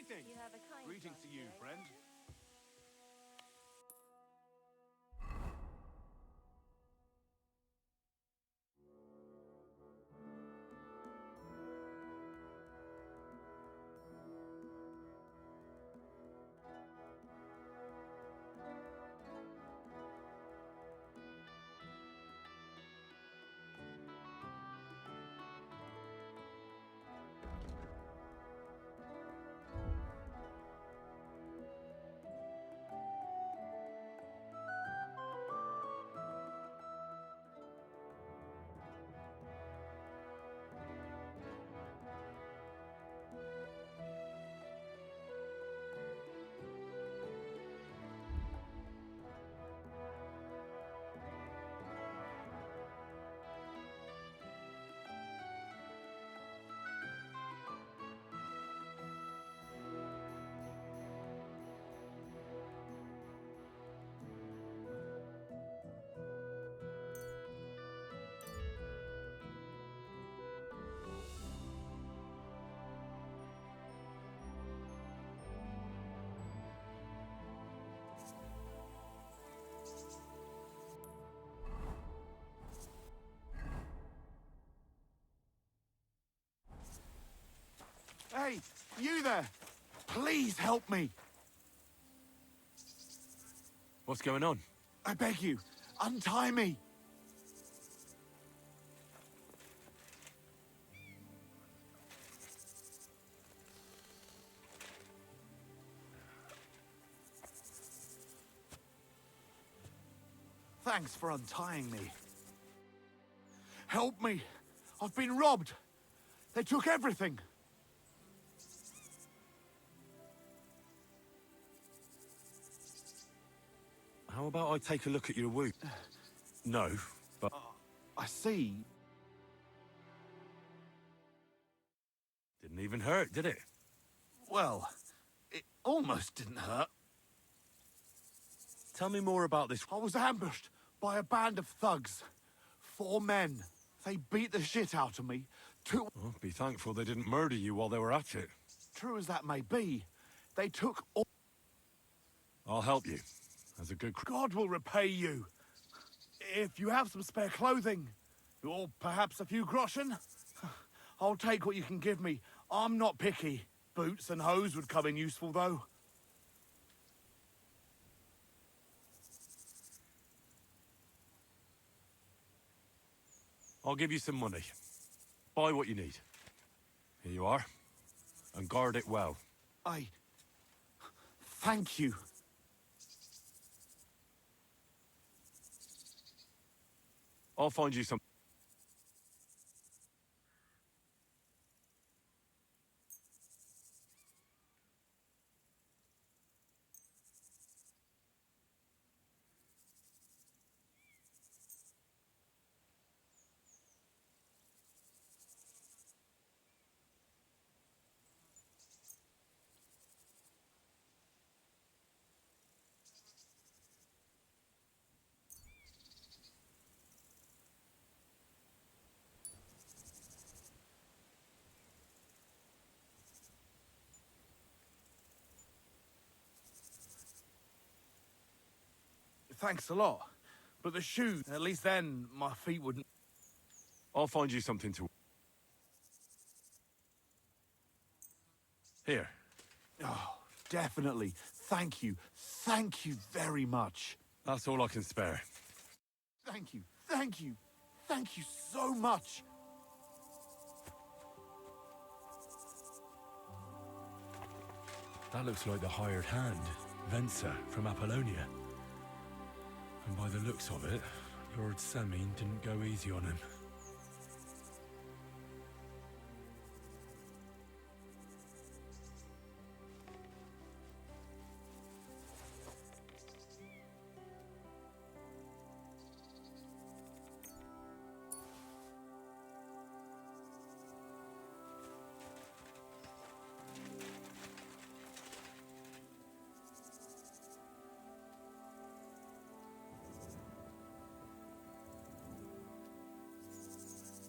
evening. You have a kind Greetings one to you, today, friend. don't you? Hey, you there! Please help me! What's going on? I beg you, untie me! Thanks for untying me. Help me! I've been robbed! They took everything! How about I take a look at your wound? No, but... I see. Didn't even hurt, did it? Well, it almost didn't hurt. Tell me more about this... I was ambushed by a band of thugs. 4 men. They beat the shit out of me. Oh, be thankful they didn't murder you while they were at it. True as that may be, they took all... I'll help you. As a good... God will repay you. If you have some spare clothing, or perhaps a few groschen, I'll take what you can give me. I'm not picky. Boots and hose would come in useful, though. I'll give you some money. Buy what you need. Here you are. And guard it well. Thank you. I'll find you some... Thanks a lot. But the shoes, at least then, my feet wouldn't... I'll find you something to... Here. Oh, definitely. Thank you. Thank you very much. That's all I can spare. Thank you. Thank you. Thank you so much. That looks like the hired hand, Venser from Apollonia. And by the looks of it, Lord Zamian didn't go easy on him.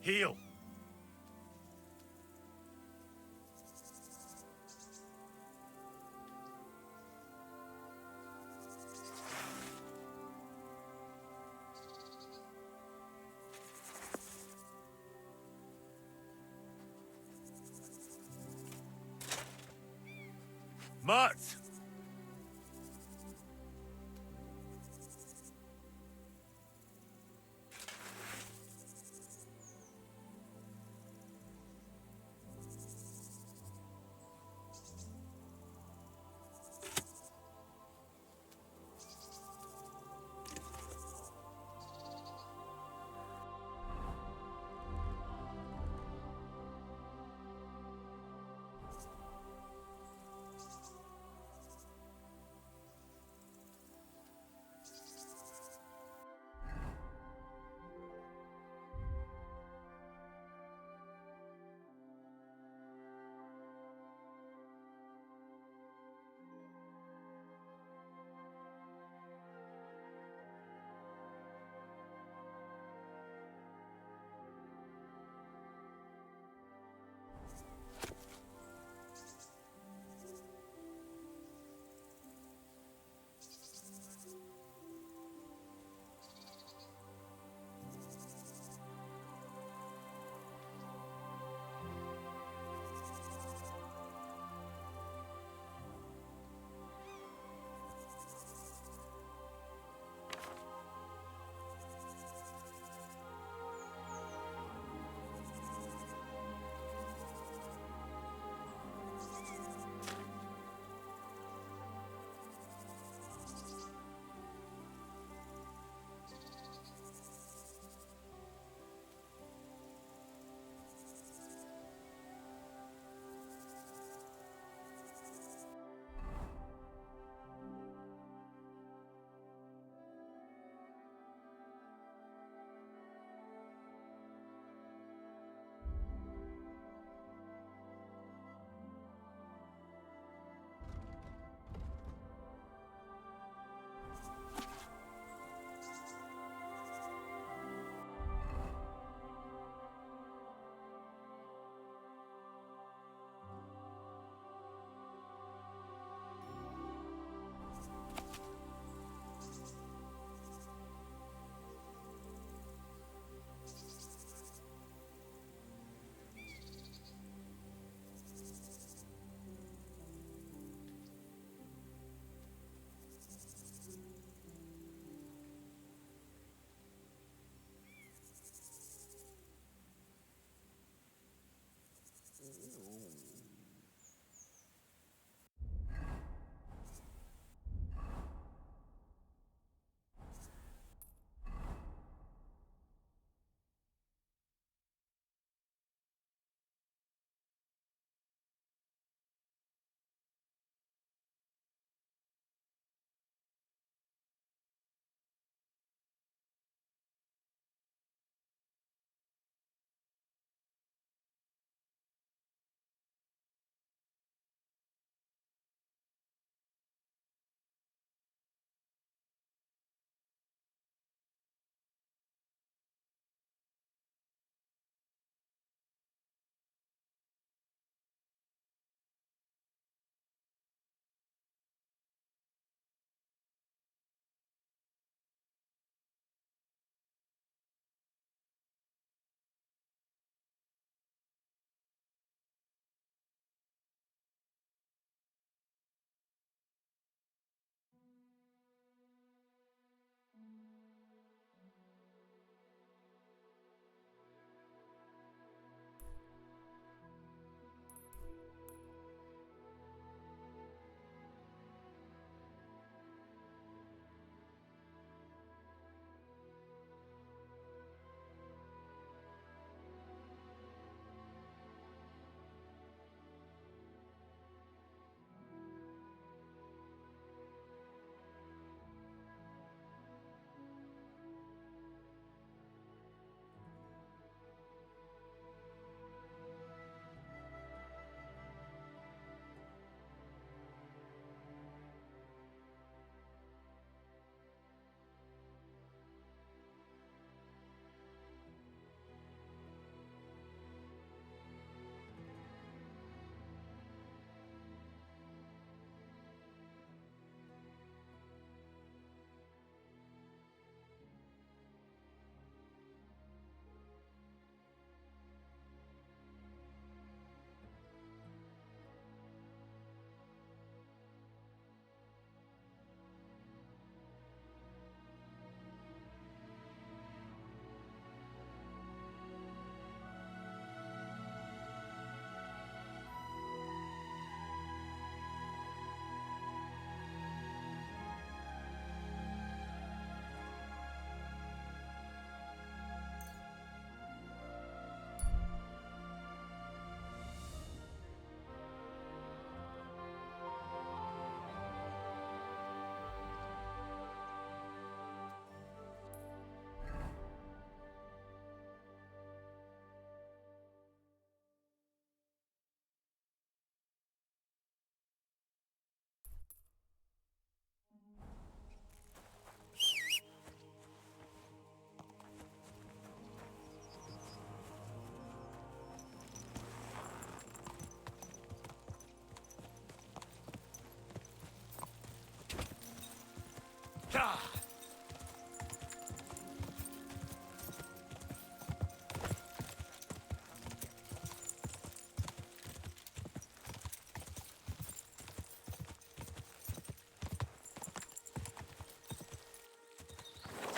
Heal! Smart!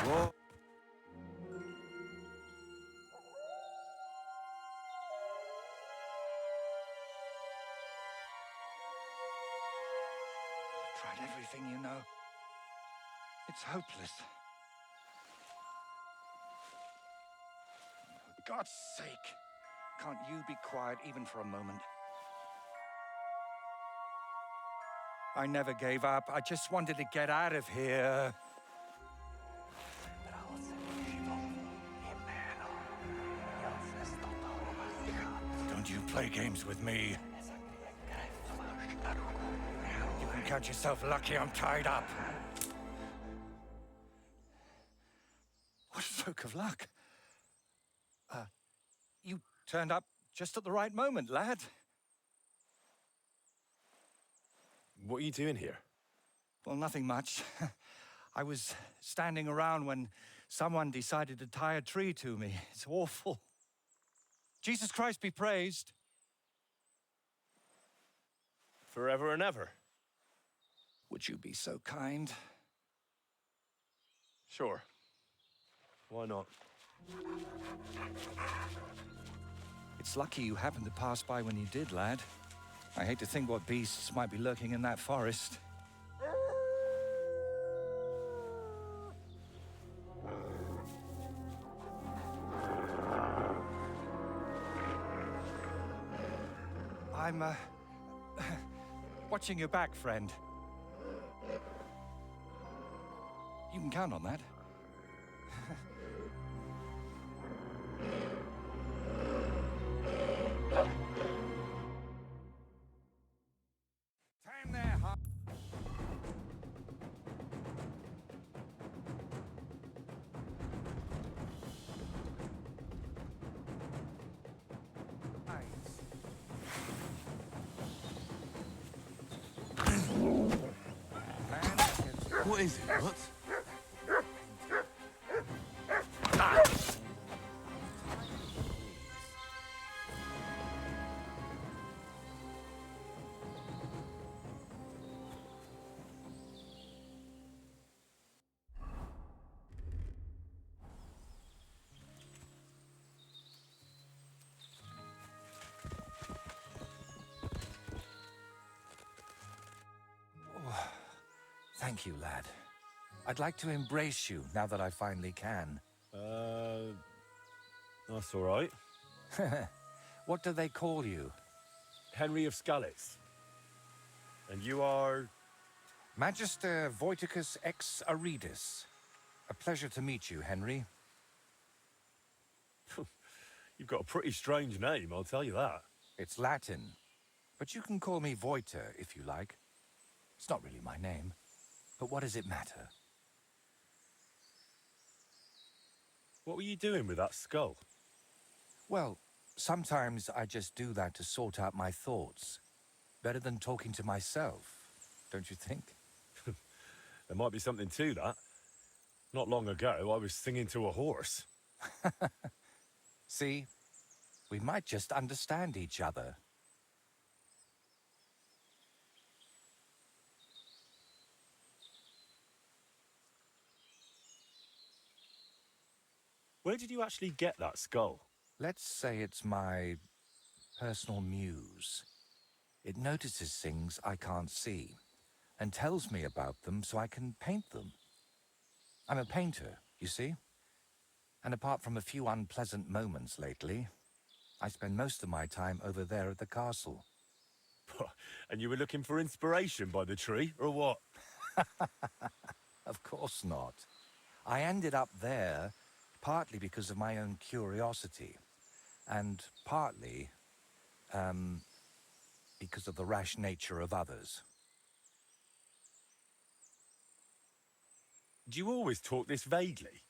Whoa. Tried everything, you know. It's hopeless. For God's sake, can't you be quiet even for a moment? I never gave up. I just wanted to get out of here. Don't you play games with me. You can count yourself lucky I'm tied up. What a stroke of luck. You turned up just at the right moment, lad. What are you doing here? Well, nothing much. I was standing around when someone decided to tie a tree to me. It's awful. Jesus Christ be praised. Forever and ever? Would you be so kind? Sure. Why not? It's lucky you happened to pass by when you did, lad. I hate to think what beasts might be lurking in that forest. I'm, watching your back, friend. You can count on that. Time there, huh? What is it, what? Thank you, lad. I'd like to embrace you now that I finally can. That's all right. What do they call you? Henry of Scalitz. And you are... Magister Voiticus ex Aridus. A pleasure to meet you, Henry. You've got a pretty strange name, I'll tell you that. It's Latin, but you can call me Voiter if you like. It's not really my name, but what does it matter? What were you doing with that skull? Well, sometimes I just do that to sort out my thoughts. Better than talking to myself, don't you think? There might be something to that. Not long ago, I was singing to a horse. See, we might just understand each other. Where did you actually get that skull? Let's say it's my personal muse. It notices things I can't see and tells me about them so I can paint them. I'm a painter, you see? And apart from a few unpleasant moments lately, I spend most of my time over there at the castle. And you were looking for inspiration by the tree, or what? Of course not. I ended up there partly because of my own curiosity, and partly, because of the rash nature of others. Do you always talk this vaguely?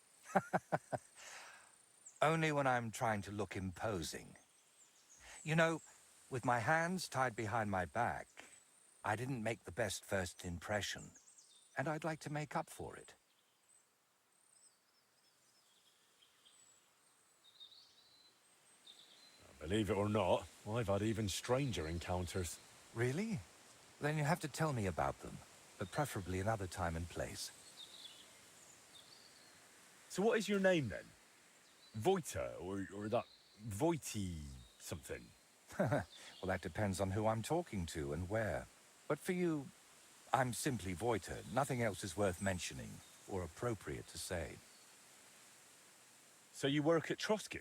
Only when I'm trying to look imposing. You know, with my hands tied behind my back, I didn't make the best first impression. and I'd like to make up for it. Believe it or not, I've had even stranger encounters. Really? Then you have to tell me about them, but preferably another time and place. So what is your name then? Voita, or that Voiti something? Well, that depends on who I'm talking to and where. But for you, I'm simply Voita. Nothing else is worth mentioning, or appropriate to say. So you work at Trotsky?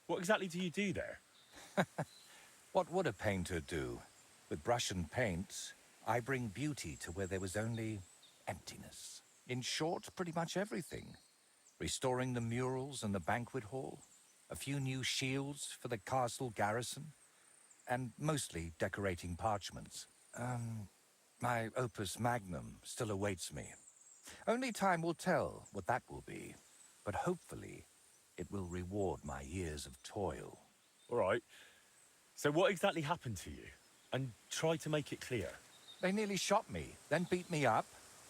What exactly do you do there? What would a painter do? With brush and paint, I bring beauty to where there was only emptiness. In short, pretty much everything. Restoring the murals and the banquet hall, a few new shields for the castle garrison, and mostly decorating parchments. My opus magnum still awaits me. Only time will tell what that will be, but hopefully it will reward my years of toil. All right. So what exactly happened to you? And try to make it clear. They nearly shot me, then beat me up,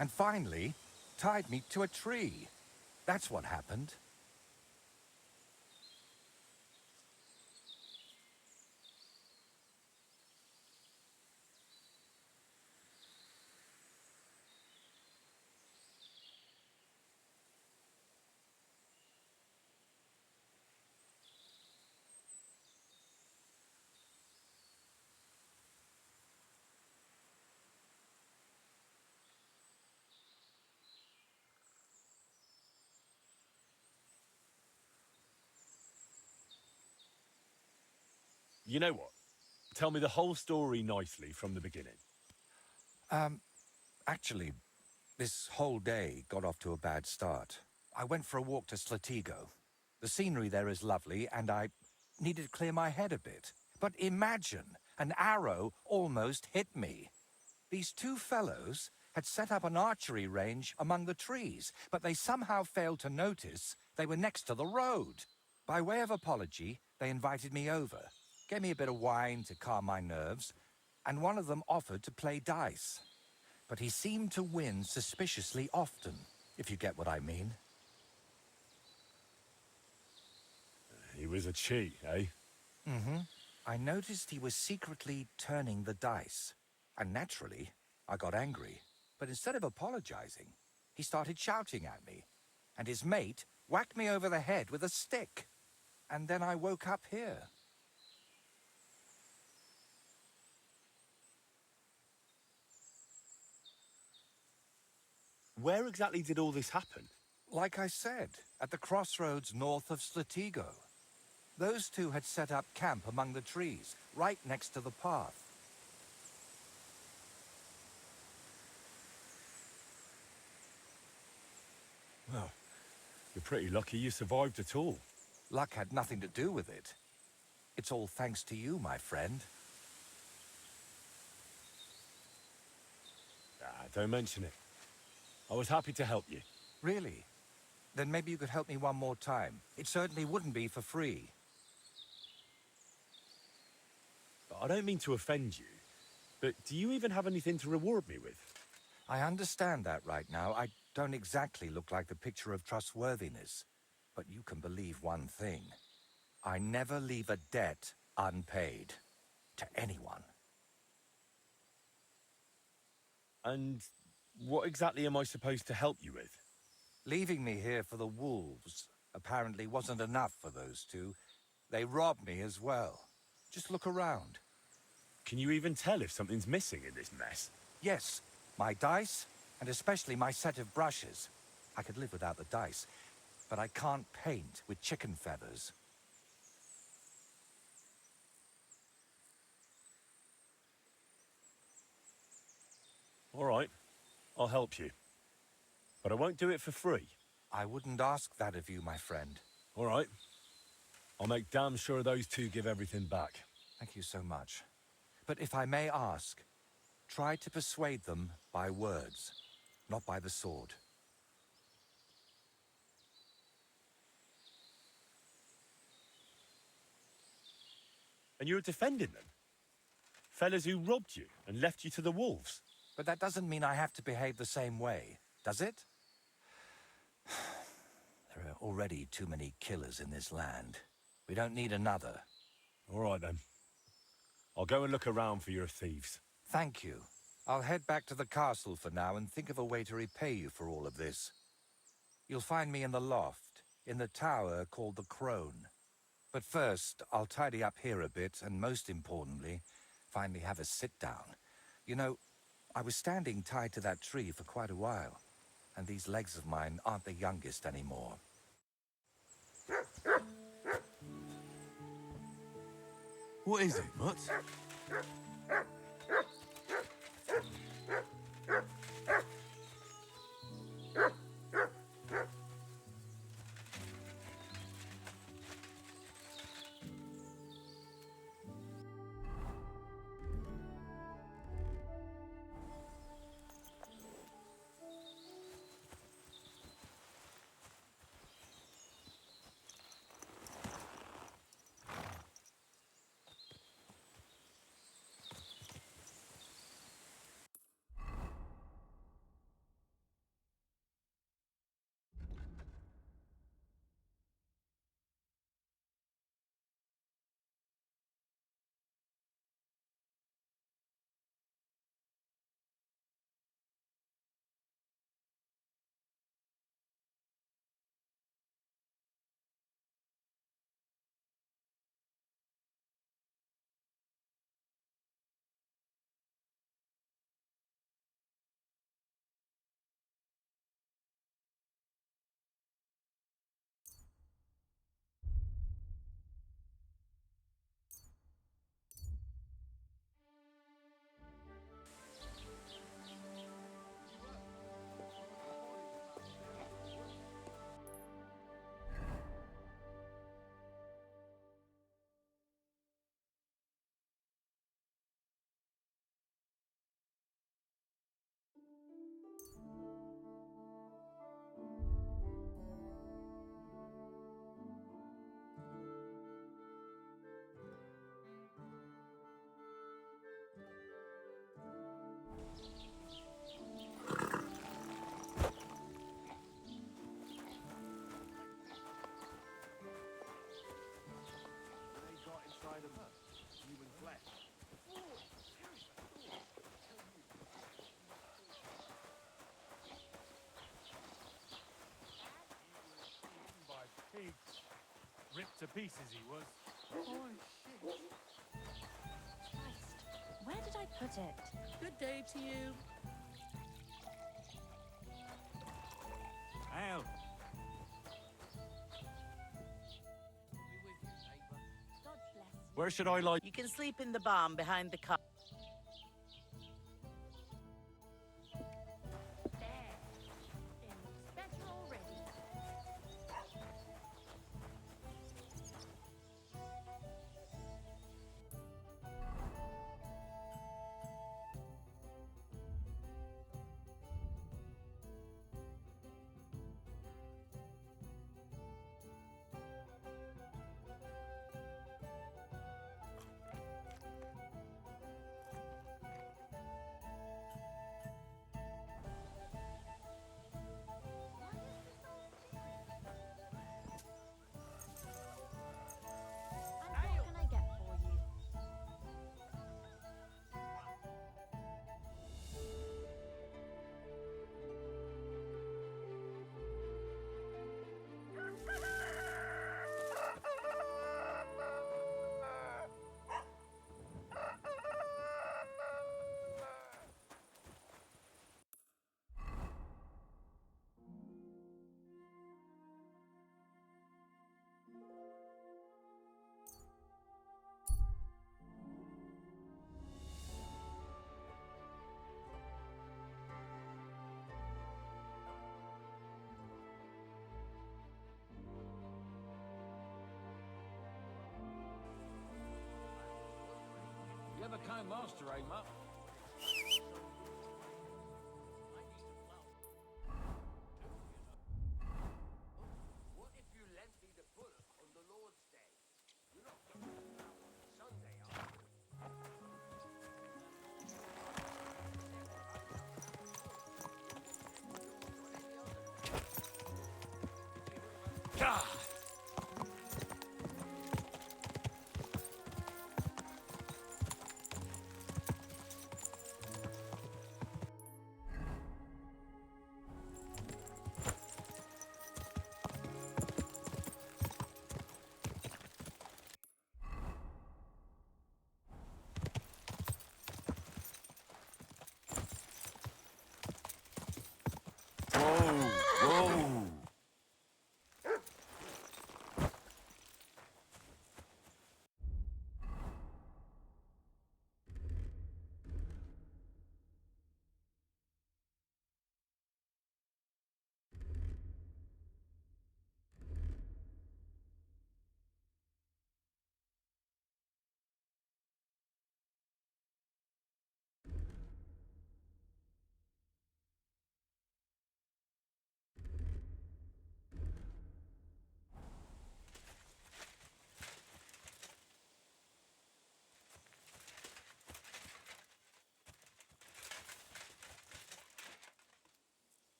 and finally tied me to a tree. That's what happened. You know what? Tell me the whole story nicely from the beginning. Actually, this whole day got off to a bad start. I went for a walk to Slatigo. The scenery there is lovely, and I needed to clear my head a bit. But imagine, an arrow almost hit me. These two fellows had set up an archery range among the trees, but they somehow failed to notice they were next to the road. By way of apology, they invited me over, gave me a bit of wine to calm my nerves, and one of them offered to play dice. But he seemed to win suspiciously often, if you get what I mean. He was a cheat, eh? Mm-hmm. I noticed he was secretly turning the dice. And naturally, I got angry. But instead of apologizing, he started shouting at me. And his mate whacked me over the head with a stick. And then I woke up here. Where exactly did all this happen? Like I said, at the crossroads north of Slatigo. Those two had set up camp among the trees, right next to the path. Well, you're pretty lucky you survived at all. Luck had nothing to do with it. It's all thanks to you, my friend. Don't mention it. I was happy to help you. Really? Then maybe you could help me one more time. It certainly wouldn't be for free. I don't mean to offend you, but do you even have anything to reward me with? I understand that right now. I don't exactly look like the picture of trustworthiness. But you can believe one thing. I never leave a debt unpaid. To anyone. And what exactly am I supposed to help you with? Leaving me here for the wolves apparently wasn't enough for those two. They robbed me as well. Just look around. Can you even tell if something's missing in this mess? Yes, my dice, and especially my set of brushes. I could live without the dice, but I can't paint with chicken feathers. All right, I'll help you. But I won't do it for free. I wouldn't ask that of you, my friend. All right. I'll make damn sure those two give everything back. Thank you so much. But if I may ask, try to persuade them by words, not by the sword. And you're defending them? Fellas who robbed you and left you to the wolves? But that doesn't mean I have to behave the same way, does it? There are already too many killers in this land. We don't need another. All right, then. I'll go and look around for your thieves. Thank you. I'll head back to the castle for now and think of a way to repay you for all of this. You'll find me in the loft, in the tower called the Crone. But first, I'll tidy up here a bit, and most importantly, finally have a sit-down. You know, I was standing tied to that tree for quite a while, and these legs of mine aren't the youngest anymore. What is it, Mutt? They got inside of her, human flesh. By pigs. Ripped to pieces he was. Christ, where did I put it? Good day to you. Al. God bless you. Where should I lie? You can sleep in the barn behind the car. There. It looks better already. And what can I get for you? You're the kind master, eh, Mutt? What if you lent me the bullet on the Lord's Day? You're not going to know on Sunday, are you?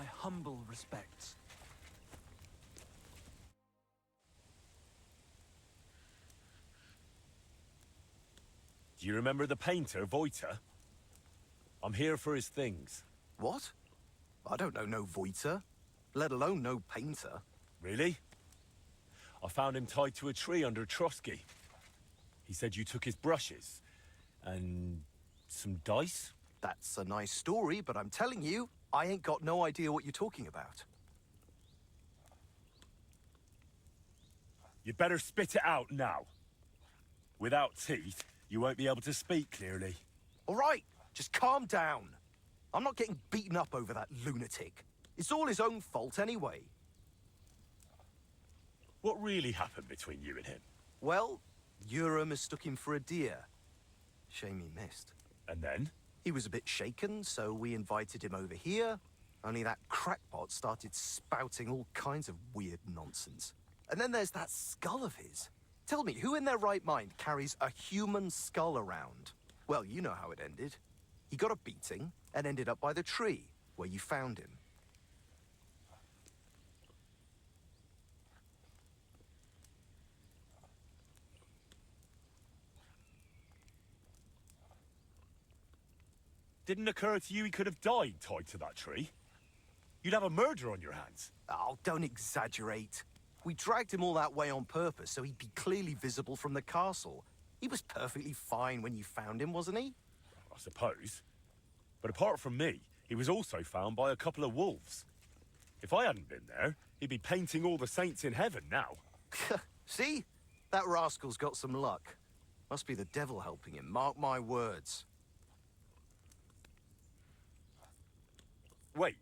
my humble respects. Do you remember the painter, Voita? I'm here for his things. What? I don't know no Voiter, let alone no painter. Really? I found him tied to a tree under Trotsky. He said you took his brushes and some dice? That's a nice story, but I'm telling you, I ain't got no idea what you're talking about. You better spit it out now. Without teeth, you won't be able to speak clearly. All right, just calm down. I'm not getting beaten up over that lunatic. It's all his own fault anyway. What really happened between you and him? Well, Yura mistook him for a deer. Shame he missed. And then? He was a bit shaken, so we invited him over here. Only that crackpot started spouting all kinds of weird nonsense. And then there's that skull of his. Tell me, who in their right mind carries a human skull around? Well, you know how it ended. He got a beating and ended up by the tree, where you found him. Didn't occur to you he could have died tied to that tree? You'd have a murder on your hands. Oh, don't exaggerate. We dragged him all that way on purpose so he'd be clearly visible from the castle. He was perfectly fine when you found him, wasn't he? I suppose. But apart from me, he was also found by a couple of wolves. If I hadn't been there, he'd be painting all the saints in heaven now. See? That rascal's got some luck. Must be the devil helping him, mark my words. Wait,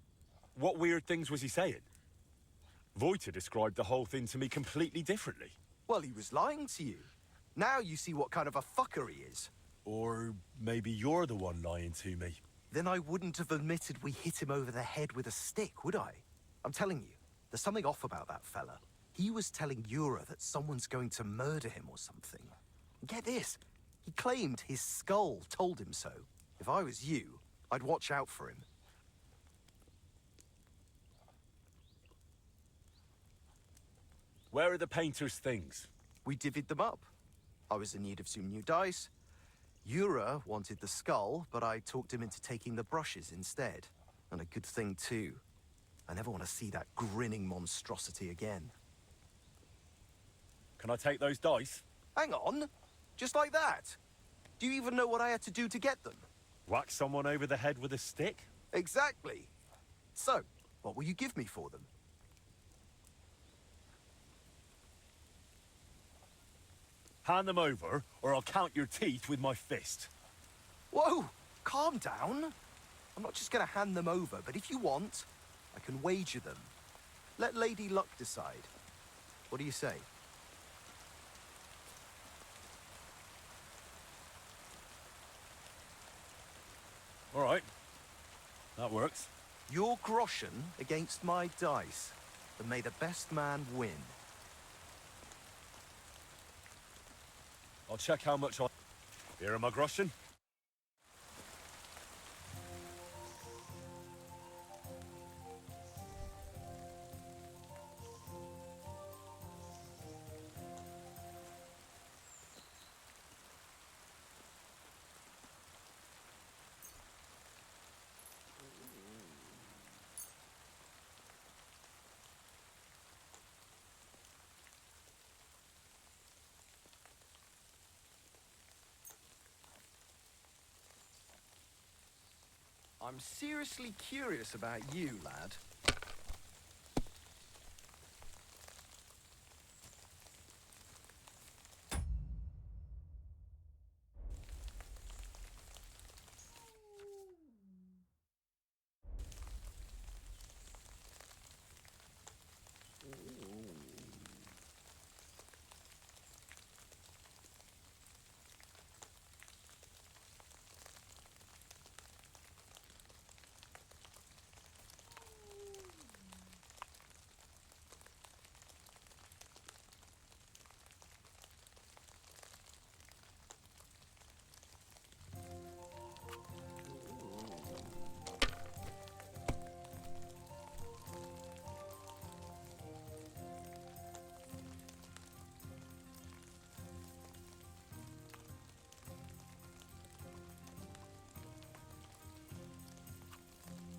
what weird things was he saying? Voita described the whole thing to me completely differently. Well, he was lying to you. Now you see what kind of a fucker he is. Or maybe you're the one lying to me. Then I wouldn't have admitted we hit him over the head with a stick, would I? I'm telling you, there's something off about that fella. He was telling Yura that someone's going to murder him or something. Get this, he claimed his skull told him so. If I was you, I'd watch out for him. Where are the painter's things? We divvied them up. I was in need of some new dice. Yura wanted the skull, but I talked him into taking the brushes instead. And a good thing, too. I never want to see that grinning monstrosity again. Can I take those dice? Hang on. Just like that? Do you even know what I had to do to get them? Whack someone over the head with a stick? Exactly. So, what will you give me for them? Hand them over, or I'll count your teeth with my fist. Whoa! Calm down. I'm not just going to hand them over, but if you want, I can wager them. Let Lady Luck decide. What do you say? All right. That works. Your groschen against my dice, and may the best man win. I'll check how much I... Here are my groschen. I'm seriously curious about you, lad.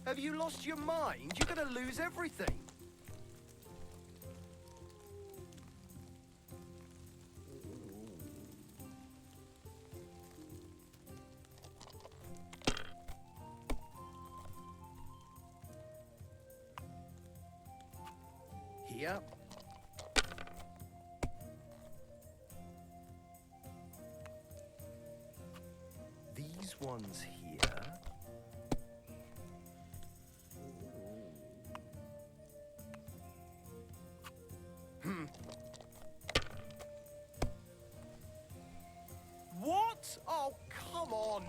Have you lost your mind? You're gonna lose everything. Here. These ones here. What? Oh, come on!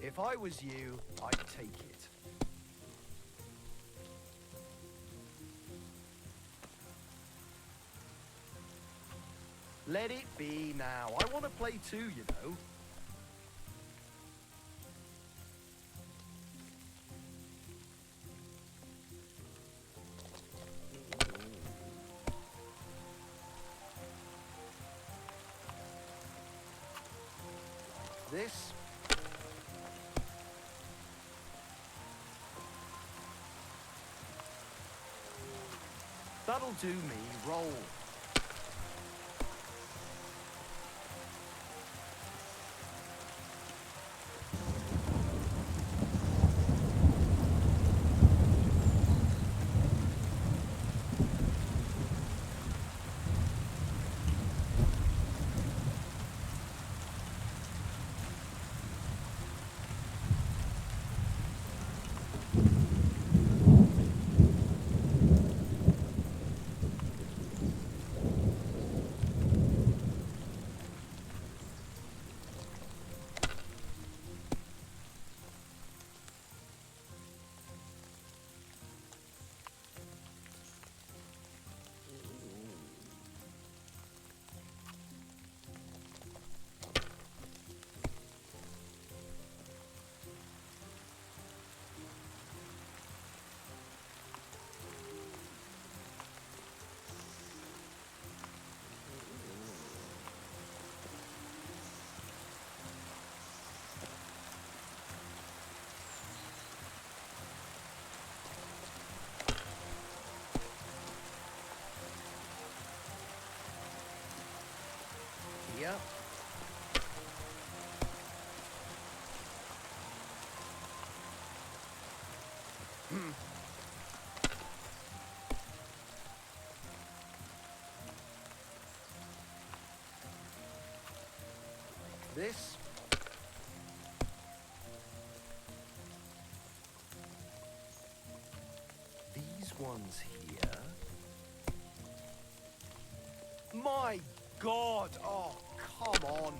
If I was you, I'd take it. Let it be now. I want to play too, you know. This. That'll do me. Roll. Yep. This. These ones here. My God! Oh, come on!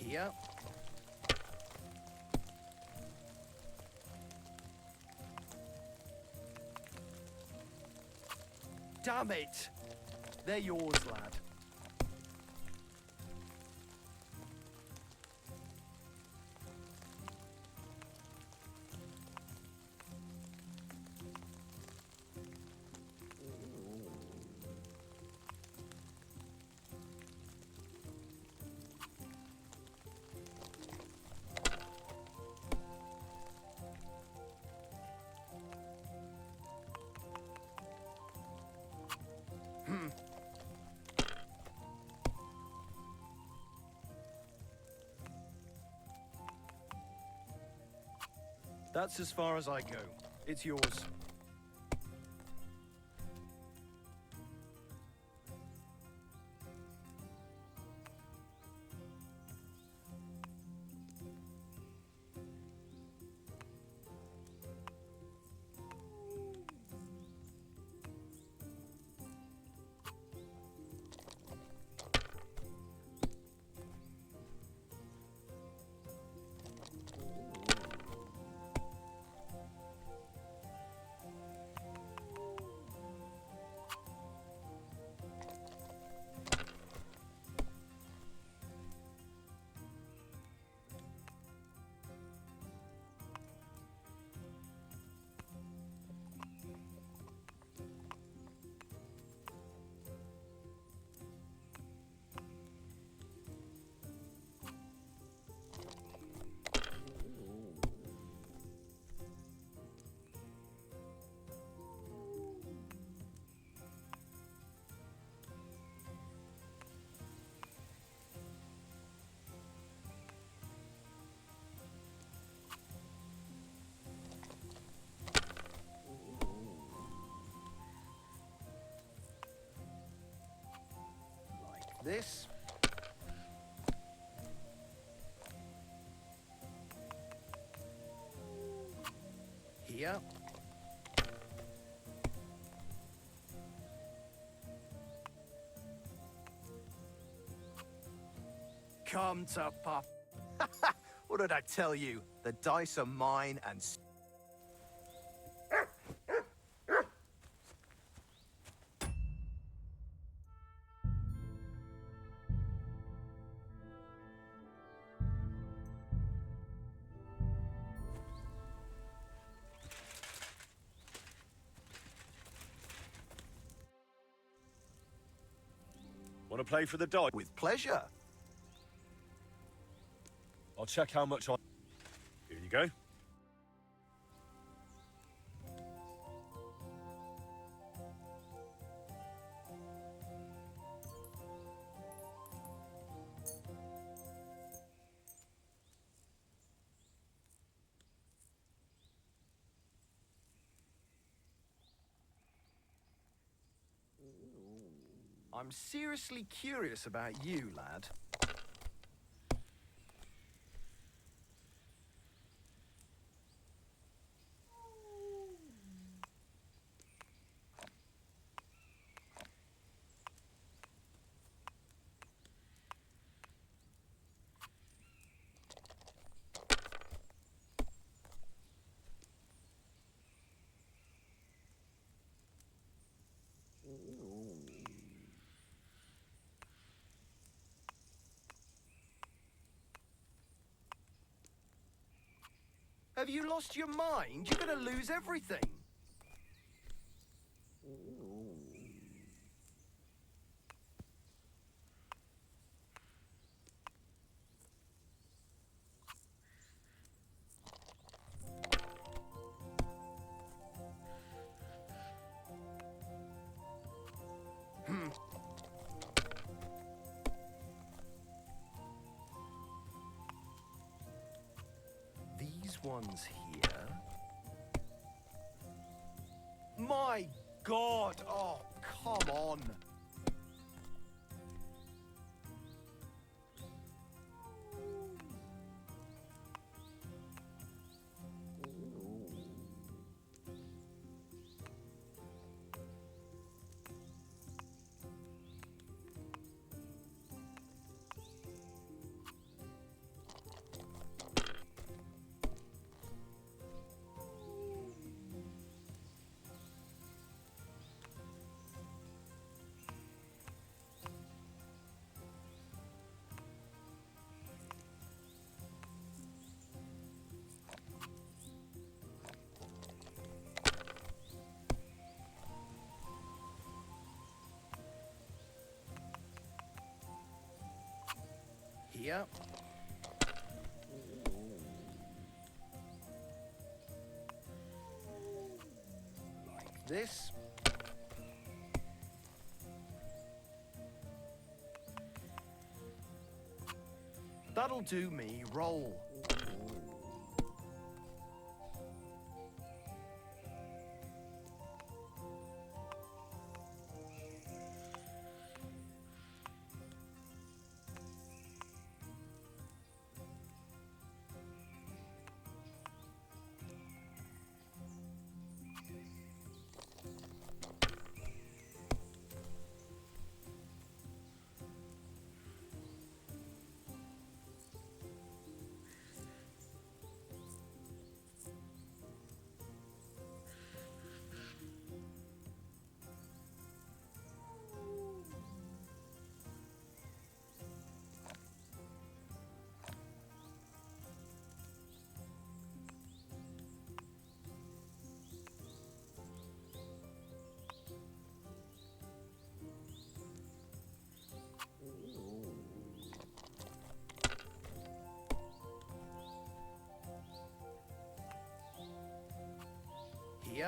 Yep. Damn it! They're yours, lad. That's as far as I go. It's yours. This. Here. Come to pop. What did I tell you? The dice are mine and... Want to play for the dice? With pleasure. I'll check how much I... Here you go. I'm seriously curious about you, lad. Have you lost your mind? You're gonna lose everything. These ones here. My God! Oh, come on! Here. Like this. That'll do me. Roll.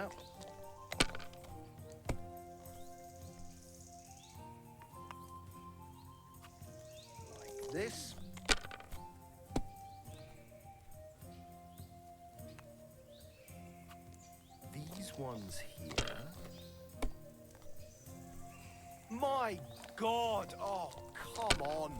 Here. Like this. These ones here. My God! Oh, come on!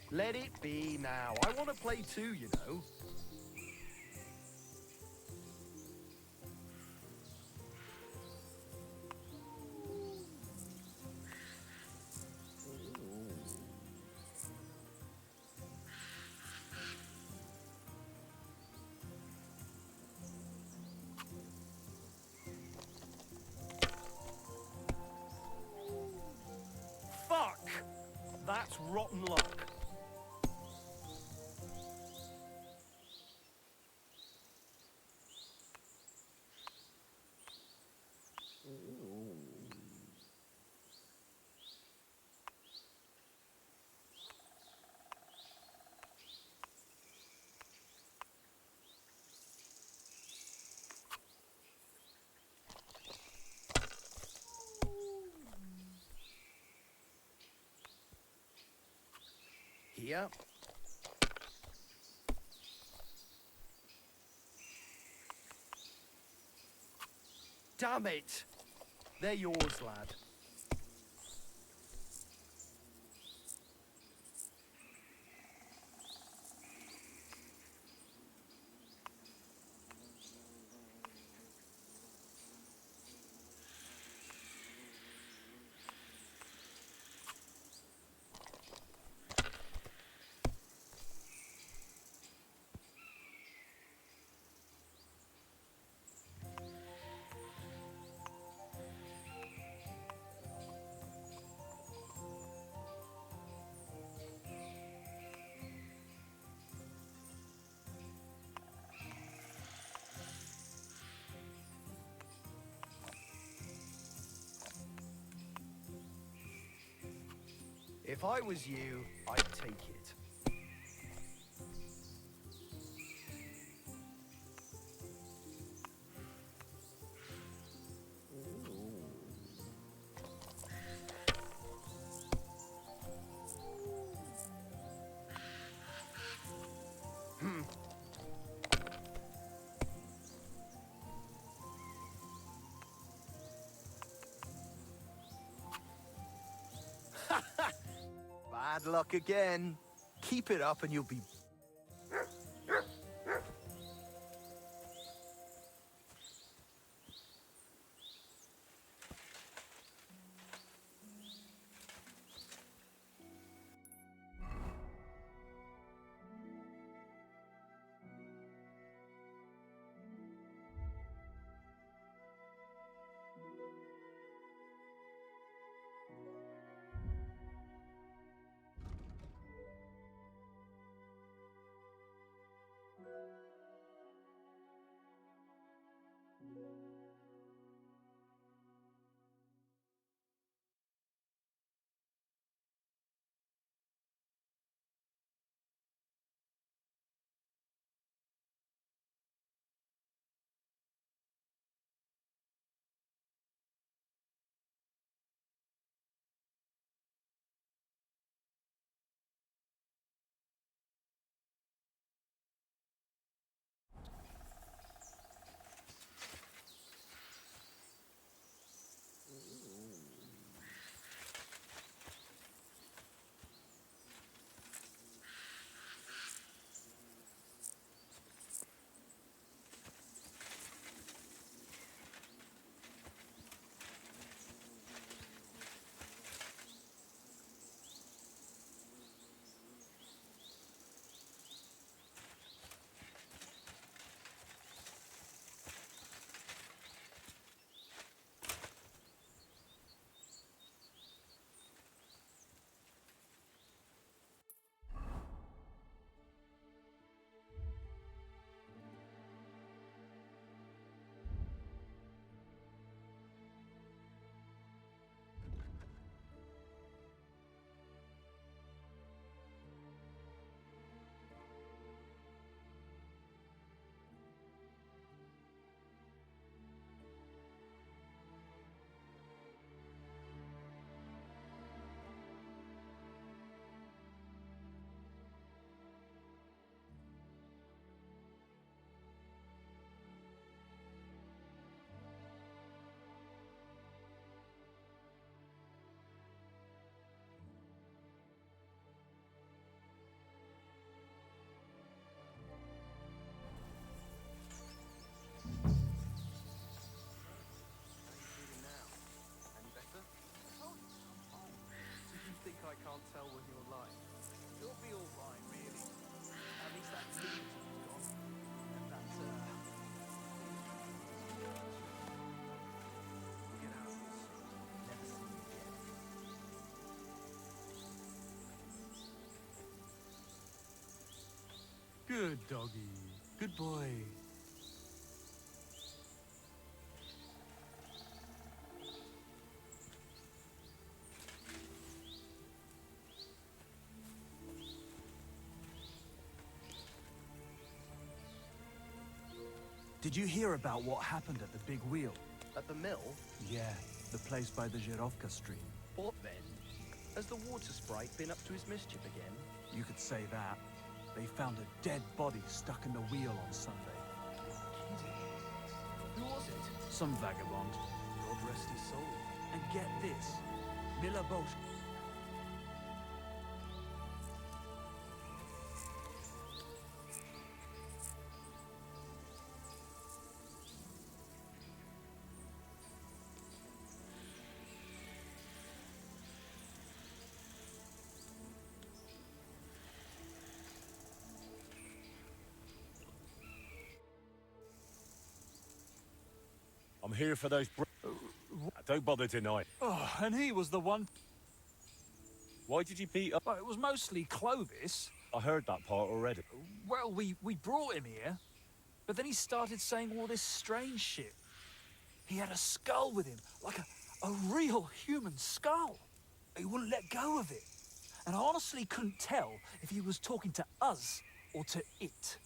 Let it be now. I want to play too, you know. Fuck! That's rotten luck. Here. Damn it! They're yours, lad. If I was you, I'd take it. Bad luck again. Keep it up and you'll be... Good doggy. Good boy. Did you hear about what happened at the big wheel? At the mill? Yeah, the place by the Żyrowka stream. What then? Has the water sprite been up to his mischief again? You could say that. They found a dead body stuck in the wheel on Sunday. Who was it? Some vagabond. God rest his soul. And get this. Miller Bosch. I'm here for those. Don't bother denying. Oh, and he was the one. Why did you beat up? Well, it was mostly Clovis. I heard that part already. Well, we brought him here, but then he started saying all this strange shit. He had a skull with him, like a real human skull. He wouldn't let go of it. And I honestly couldn't tell if he was talking to us or to it.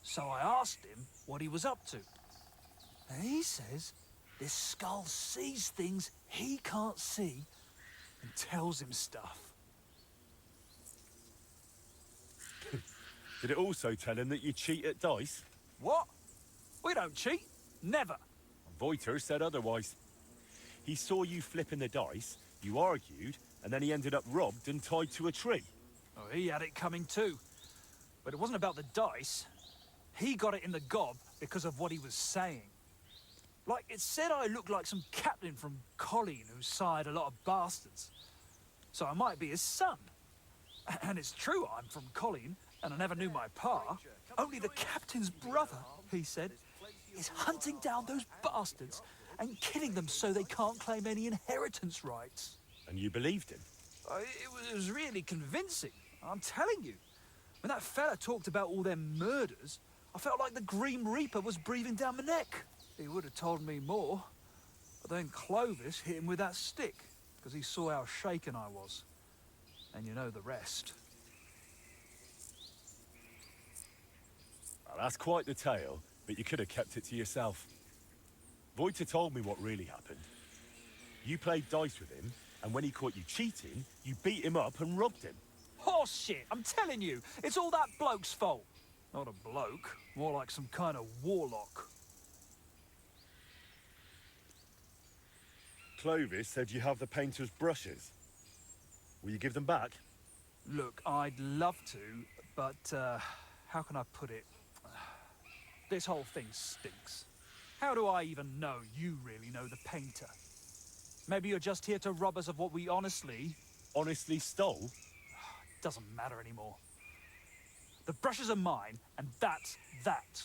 So I asked him what he was up to. And he says this skull sees things he can't see and tells him stuff. Did it also tell him that you cheat at dice? What? We don't cheat. Never. Voiter said otherwise. He saw you flipping the dice, you argued, and then he ended up robbed and tied to a tree. Oh, he had it coming too. But it wasn't about the dice. He got it in the gob because of what he was saying. Like, it said I looked like some captain from Colleen who sired a lot of bastards. So I might be his son. And it's true I'm from Colleen, and I never knew my pa. Only the captain's brother, he said, is hunting down those bastards and killing them so they can't claim any inheritance rights. And you believed him? It was really convincing, I'm telling you. When that fella talked about all them murders, I felt like the Green Reaper was breathing down my neck. He would have told me more, but then Clovis hit him with that stick, because he saw how shaken I was. And you know the rest. Well, that's quite the tale, but you could have kept it to yourself. Voiter told me what really happened. You played dice with him, and when he caught you cheating, you beat him up and robbed him. Horse shit, I'm telling you, it's all that bloke's fault. Not a bloke, more like some kind of warlock. Clovis said you have the painter's brushes. Will you give them back? Look, I'd love to, but how can I put it? This whole thing stinks. How do I even know you really know the painter? Maybe you're just here to rob us of what we honestly stole? Doesn't matter anymore. The brushes are mine, and that's that.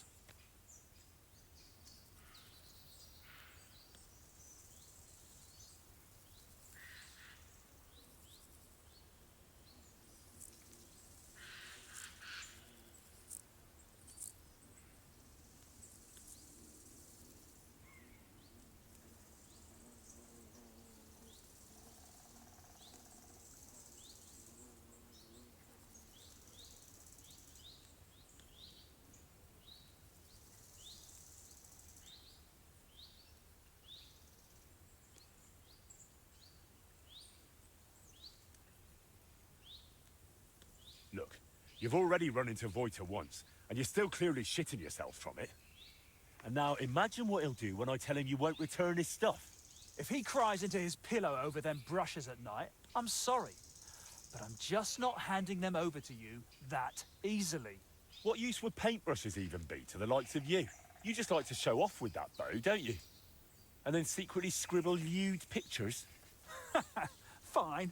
Look, you've already run into Voiter once, and you're still clearly shitting yourself from it. And now imagine what he'll do when I tell him you won't return his stuff. If he cries into his pillow over them brushes at night, I'm sorry. But I'm just not handing them over to you that easily. What use would paintbrushes even be to the likes of you? You just like to show off with that bow, don't you? And then secretly scribble lewd pictures. Fine.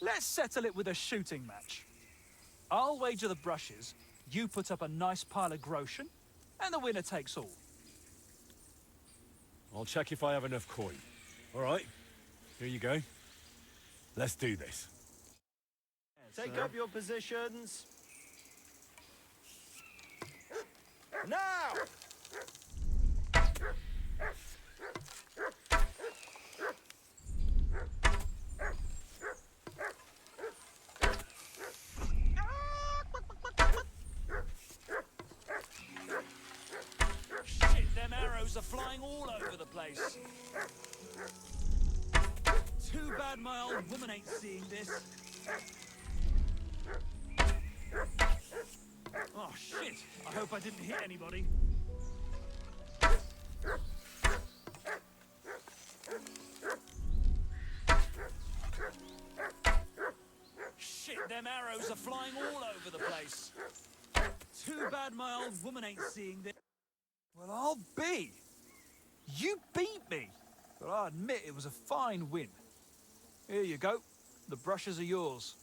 Let's settle it with a shooting match. I'll wager the brushes, you put up a nice pile of groschen, and the winner takes all. I'll check if I have enough coin. All right, here you go. Let's do this. Take up your positions. Now! Shit, them arrows are flying all over the place. Too bad my old woman ain't seeing this. Oh, shit. I hope I didn't hit anybody. Shit, them arrows are flying all over the place. Too bad my old woman ain't seeing this. Well, I'll be. You beat me. But I admit it was a fine win. Here you go. The brushes are yours.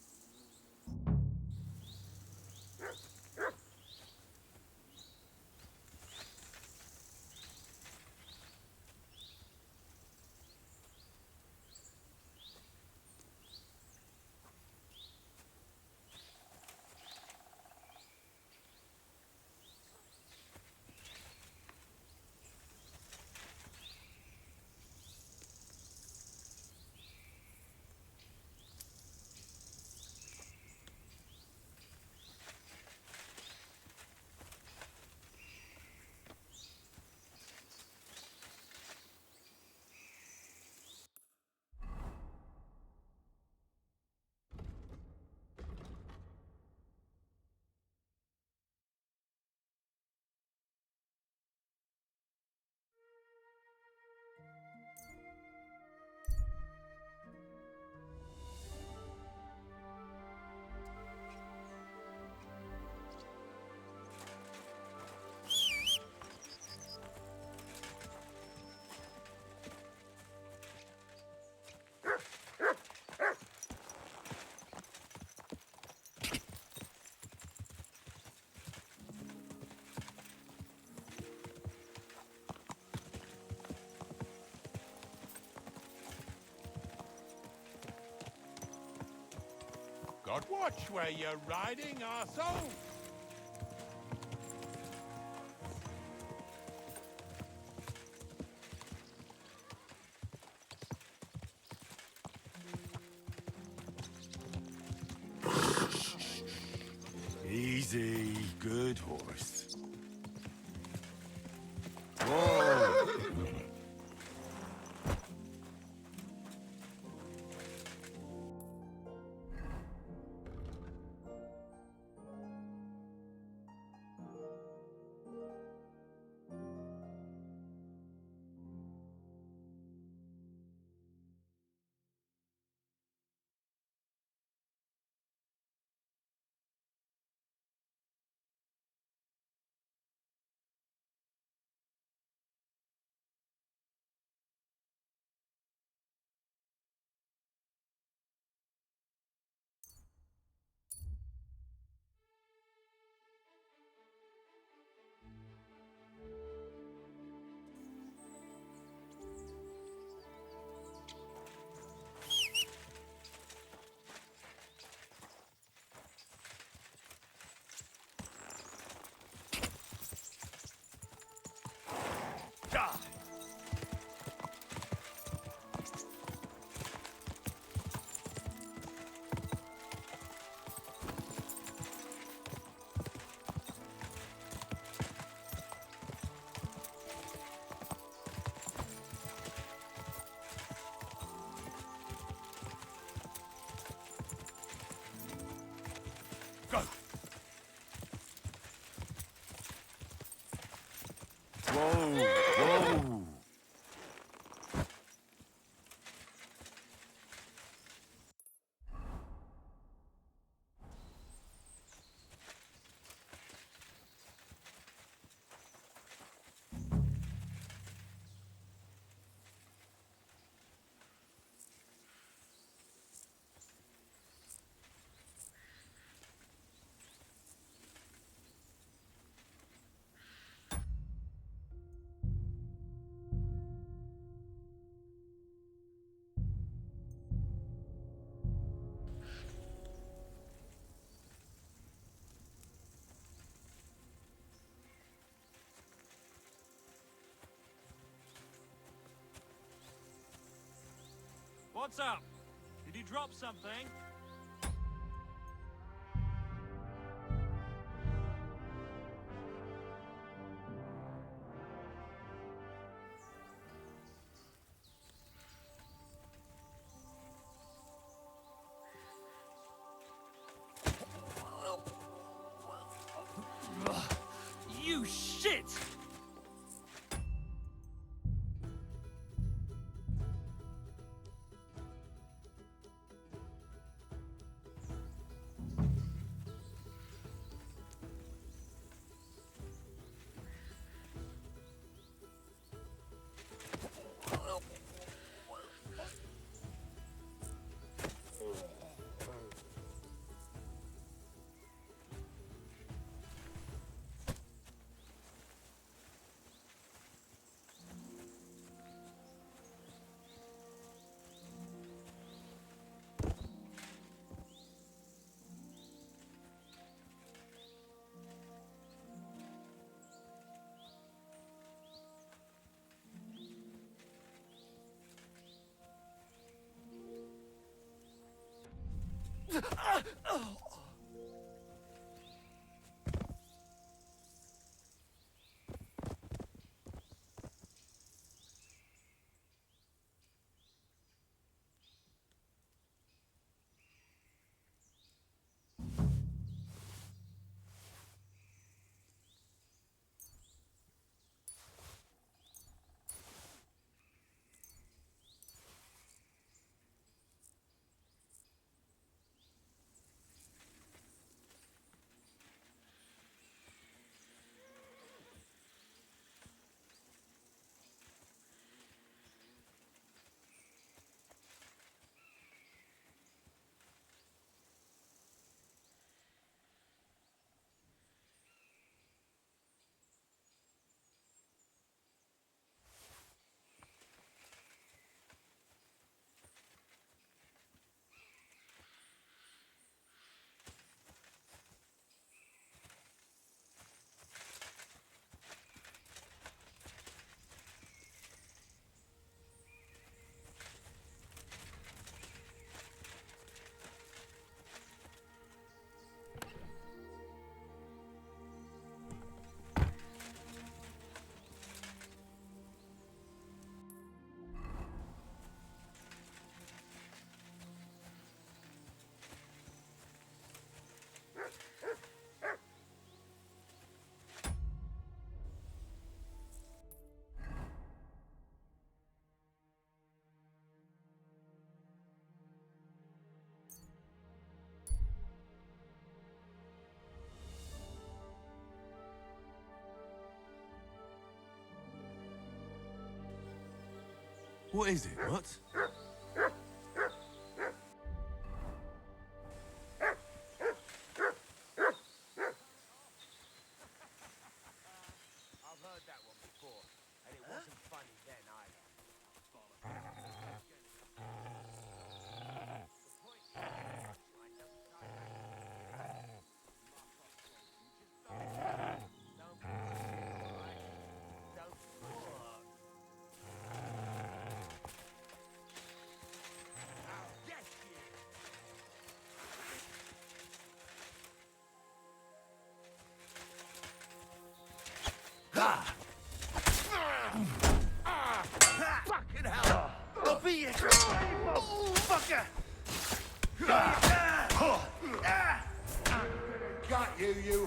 God watch where you're riding, arsehole! Easy, good horse. What's up? Did you drop something? You shit! What is it? What? I've heard that one before, and it wasn't funny then either. The point is, I don't don't be silly, all right? Don't I'll get you. Fucking hell! I'll be your fucker! Got you, you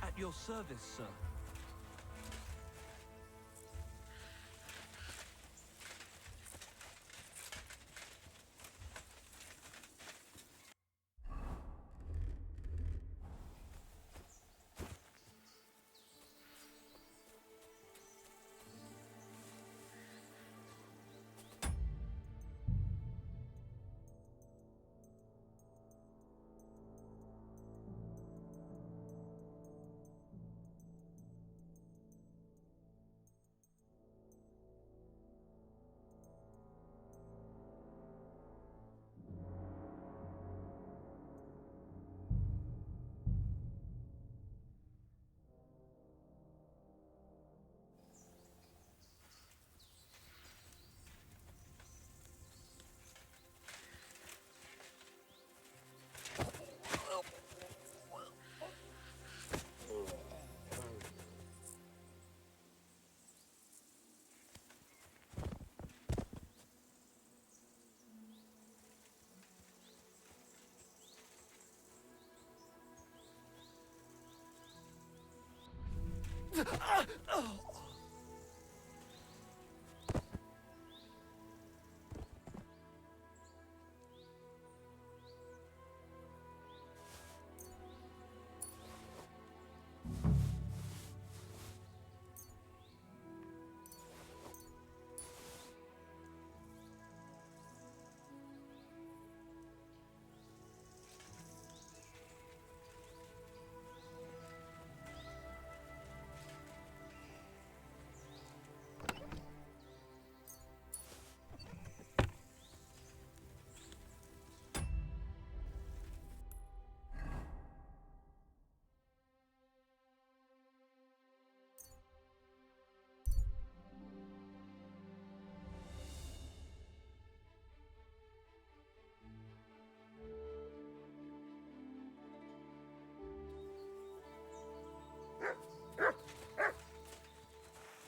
At your service, sir.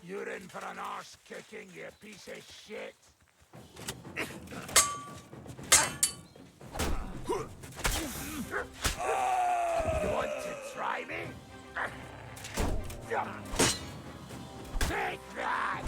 You're in for an arse kicking, you piece of shit. You want to try me? Take that!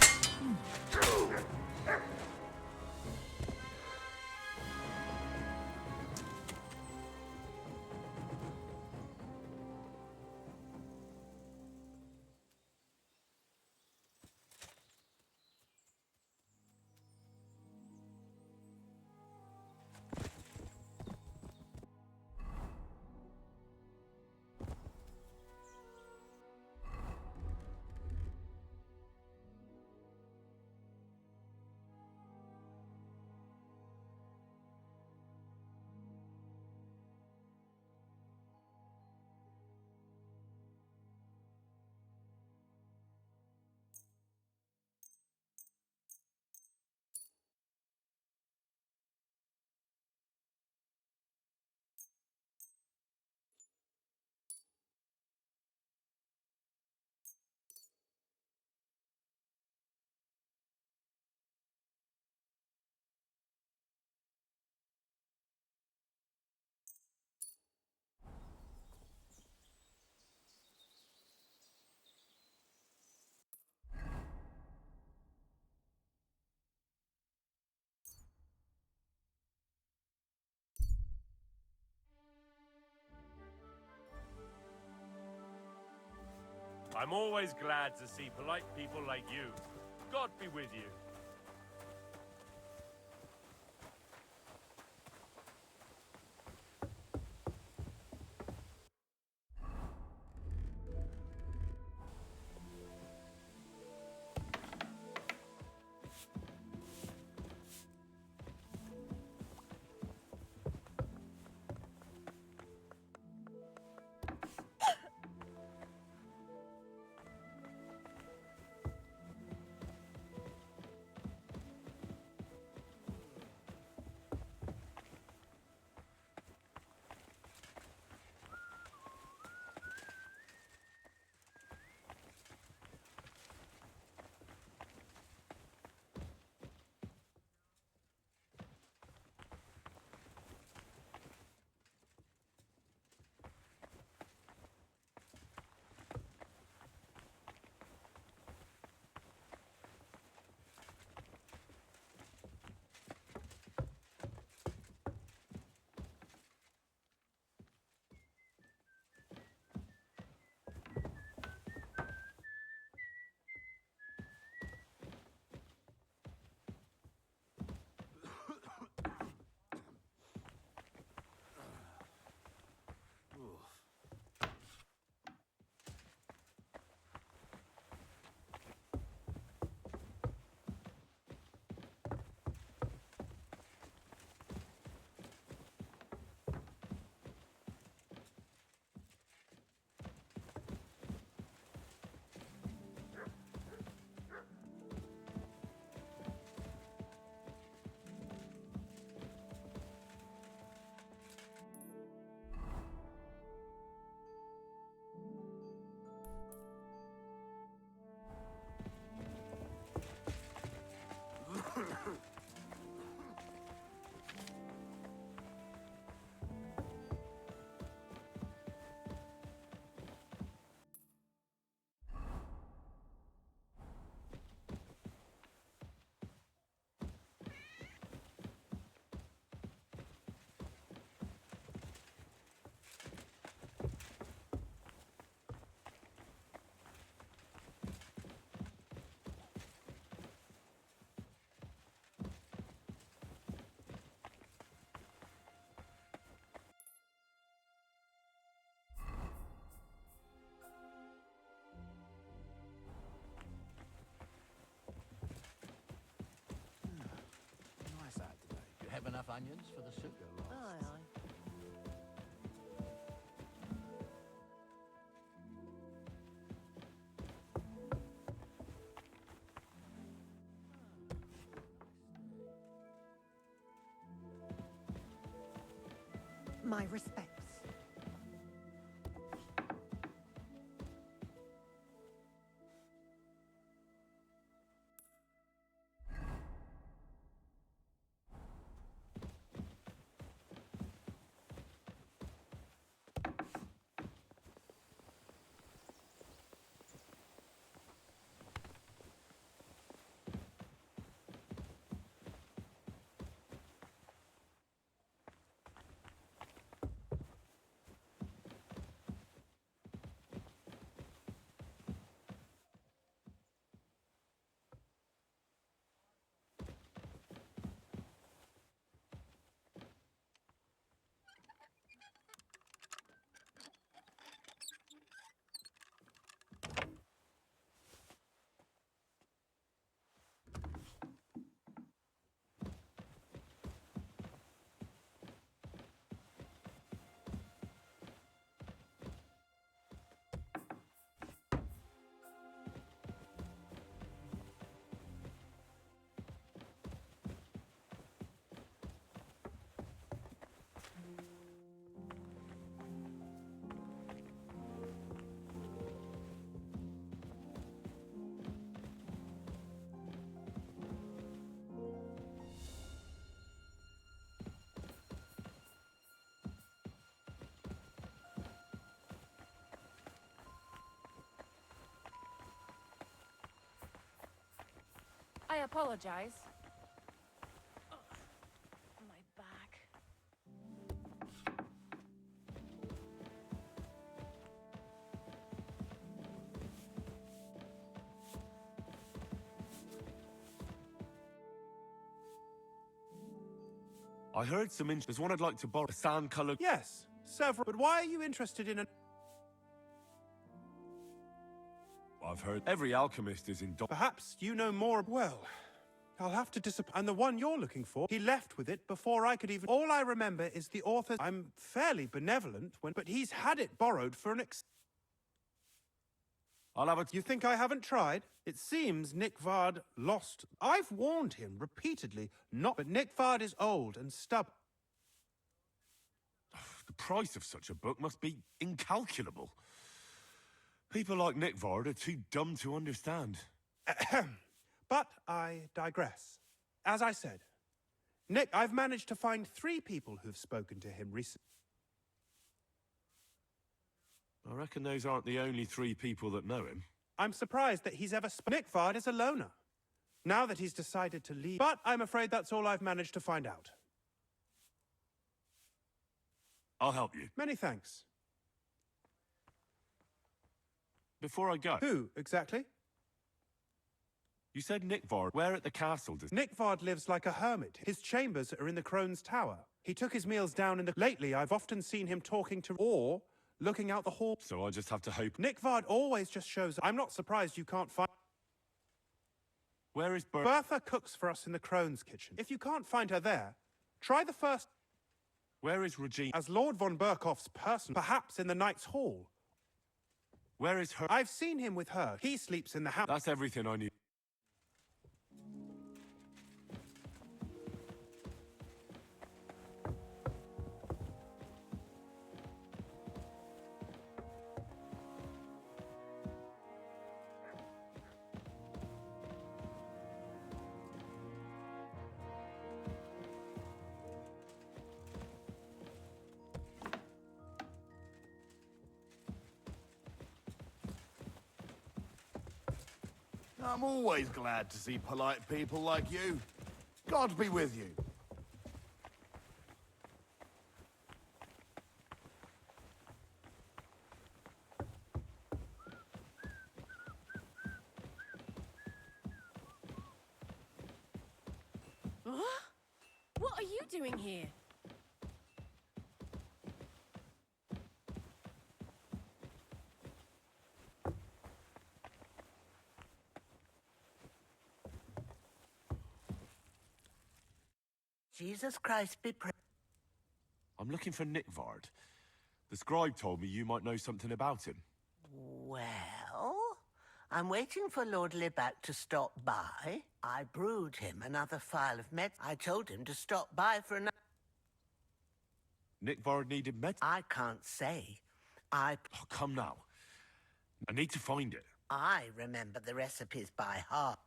I'm always glad to see polite people like you. God be with you. enough onions for the soup? Aye, aye. My respects. I apologize. My back. I heard some There's one I'd like to borrow. A sand-coloured... Yes, several. But why are you interested in a... I've heard every alchemist is in... Perhaps you know more... Well, I'll have to disappoint... And the one you're looking for, he left with it before I could even... All I remember is the author... I'm fairly benevolent when... But he's had it borrowed for an I'll have a... You think I haven't tried? It seems Nick Vard lost... I've warned him repeatedly not... But Nick Vard is old and stubborn. The price of such a book must be incalculable. People like Nick Vard are too dumb to understand. But I digress. As I said, Nick, I've managed to find 3 people who've spoken to him recently. I reckon those aren't the only 3 people that know him. I'm surprised that he's ever... Nick Vard is a loner. Now that he's decided to leave... But I'm afraid that's all I've managed to find out. I'll help you. Many thanks. Before I go... Who, exactly? You said Nick Vard. Where at the castle does... Nick Vard lives like a hermit. His chambers are in the Crone's Tower. He took his meals down in the... Lately, I've often seen him talking to... Or looking out the hall... So I just have to hope... Nick Vard always just shows... I'm not surprised you can't find... Where is Bertha cooks for us in the Crone's kitchen. If you can't find her there, try the first... Where is Regina? As Lord von Berkoff's person, perhaps in the Knight's Hall. Where is her? I've seen him with her. He sleeps in the house. That's everything I need. I'm always glad to see polite people like you. God be with you. What are you doing here? Jesus Christ be praised. I'm looking for Nickvard. The scribe told me you might know something about him. Well, I'm waiting for Lord Libac to stop by. I brewed him another phial of med. I told him to stop by for another. Nickvard needed med? I can't say. Oh, come now. I need to find it. I remember the recipes by heart.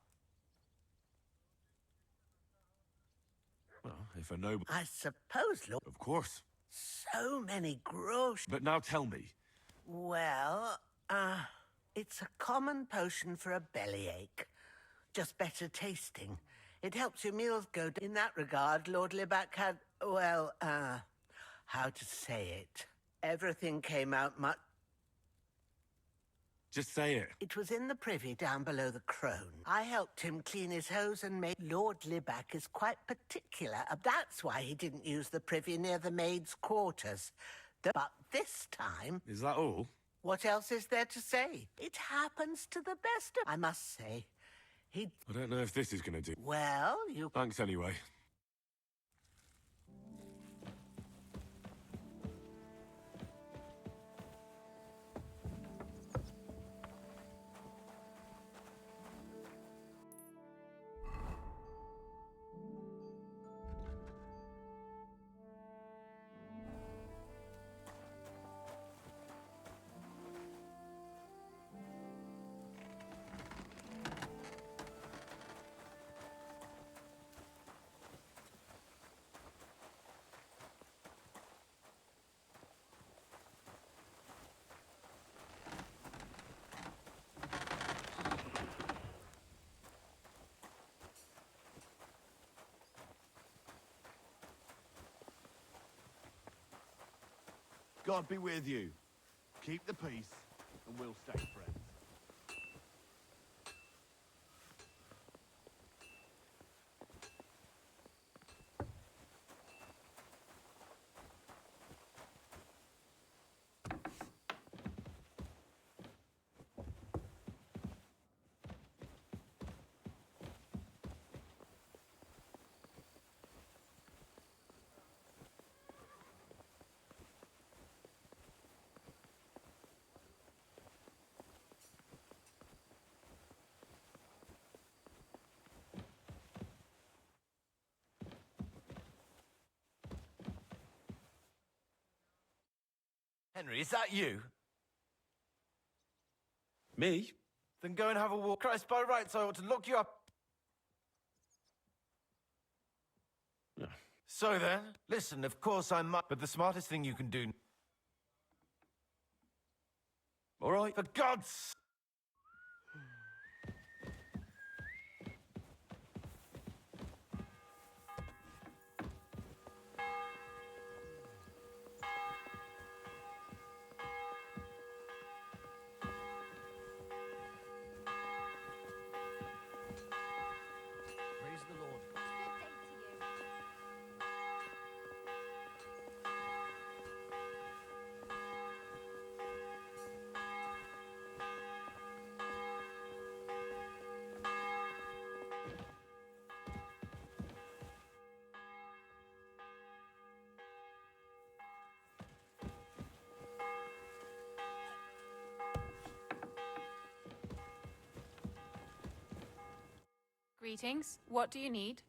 Well, if a noble... I suppose, Lord... Of course. So many grosh... But now tell me. Well, it's a common potion for a bellyache. Just better tasting. It helps your meals go... In that regard, Lord Libac had, well, how to say it? Everything came out much... Just say it. It was in the privy down below the crone. I helped him clean his hose and make... Lord Libac is quite particular. That's why he didn't use the privy near the maids' quarters. But this time... Is that all? What else is there to say? It happens to the best of... I must say, he... I don't know if this is going to do... Well, you... Thanks anyway. God be with you. Keep the peace, and we'll stay friends. Henry, is that you? Me? Then go and have a walk. Christ, by rights, I ought to lock you up. So then, listen, of course I might, but the smartest thing you can do... All right, for God's... Praise the Lord. Greetings. What do you need?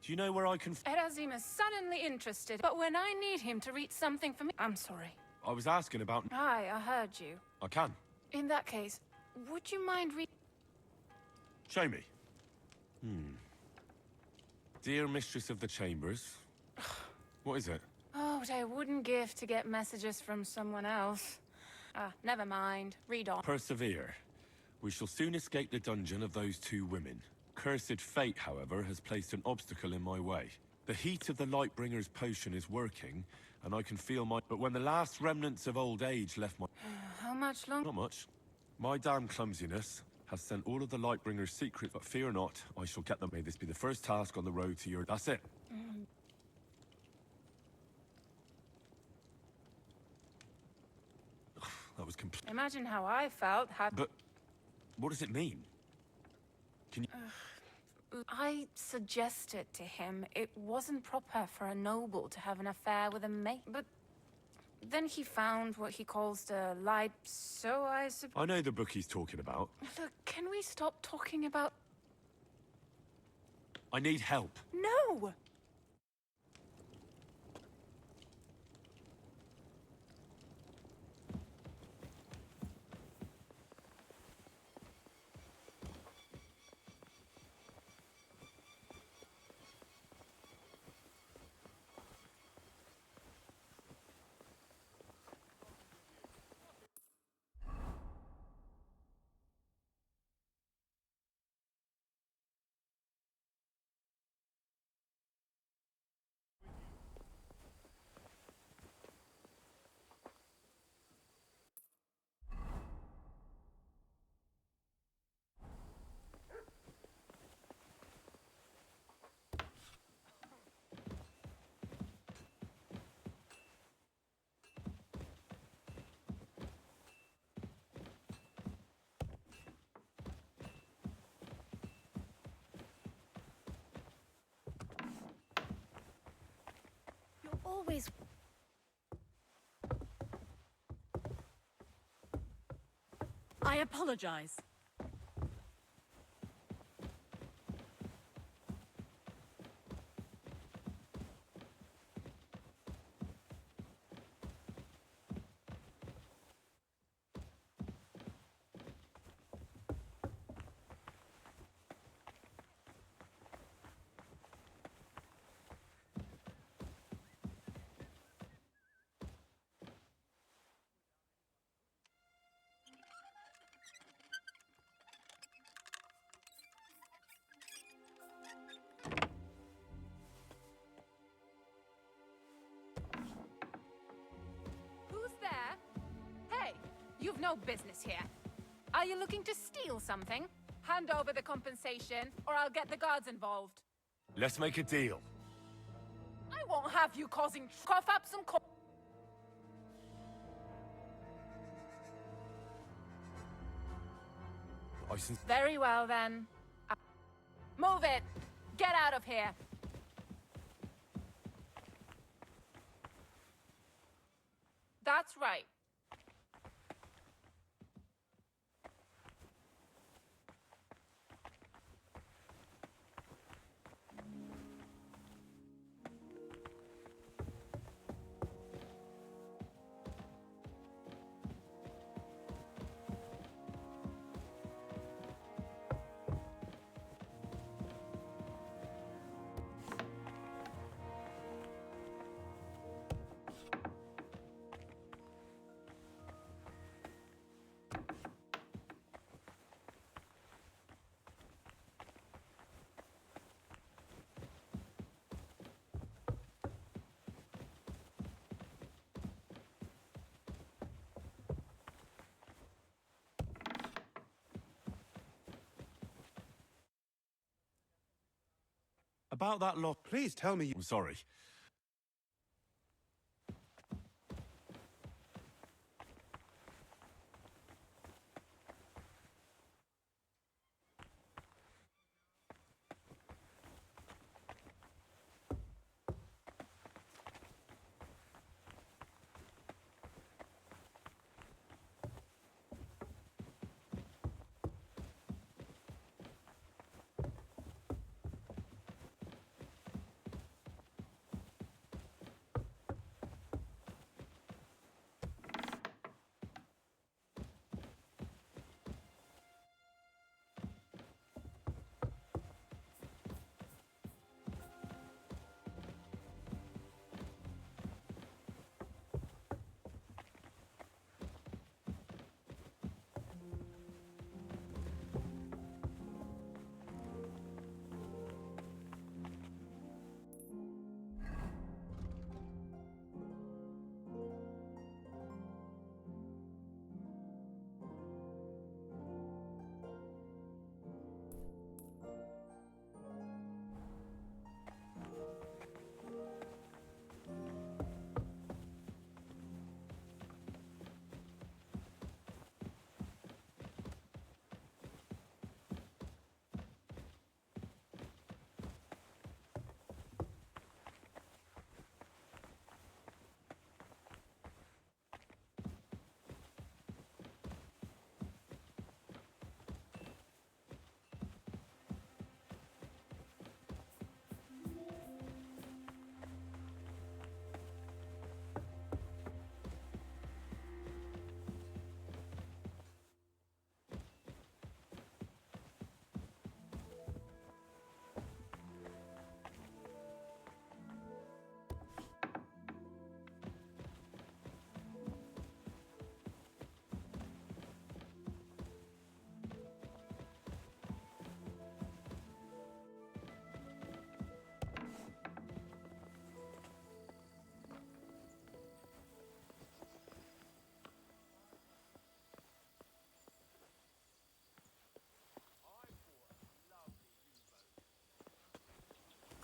Do you know where I can... Erazim is suddenly interested, but when I need him to read something for me... I'm sorry. I was asking about... Aye, I heard you. I can. In that case, would you mind Show me. Dear Mistress of the Chambers. What is it? Oh, what I wouldn't give to get messages from someone else. Never mind. Read on. Persevere. We shall soon escape the dungeon of those two women. Cursed fate, however, has placed an obstacle in my way. The heat of the Lightbringer's potion is working, and I can feel my... But when the last remnants of old age left my... How much longer? Not much. My damn clumsiness has sent all of the Lightbringer's secrets, but fear not, I shall get them. May this be the first task on the road to your... That's it. That was complete... Imagine how I felt. But... what does it mean? Can you... I suggested to him it wasn't proper for a noble to have an affair with a mate, but then he found what he calls the light, so I suppose... I know the book he's talking about. Look, can we stop talking about... I need help. No! Always. I apologize. Who's there? Hey, you've no business here. Are you looking to steal something? Hand over the compensation, or I'll get the guards involved. Let's make a deal. I won't have you causing... Cough up some License. Very well, then. Move it! Get out of here! That's right. About that law, please tell me. I'm sorry.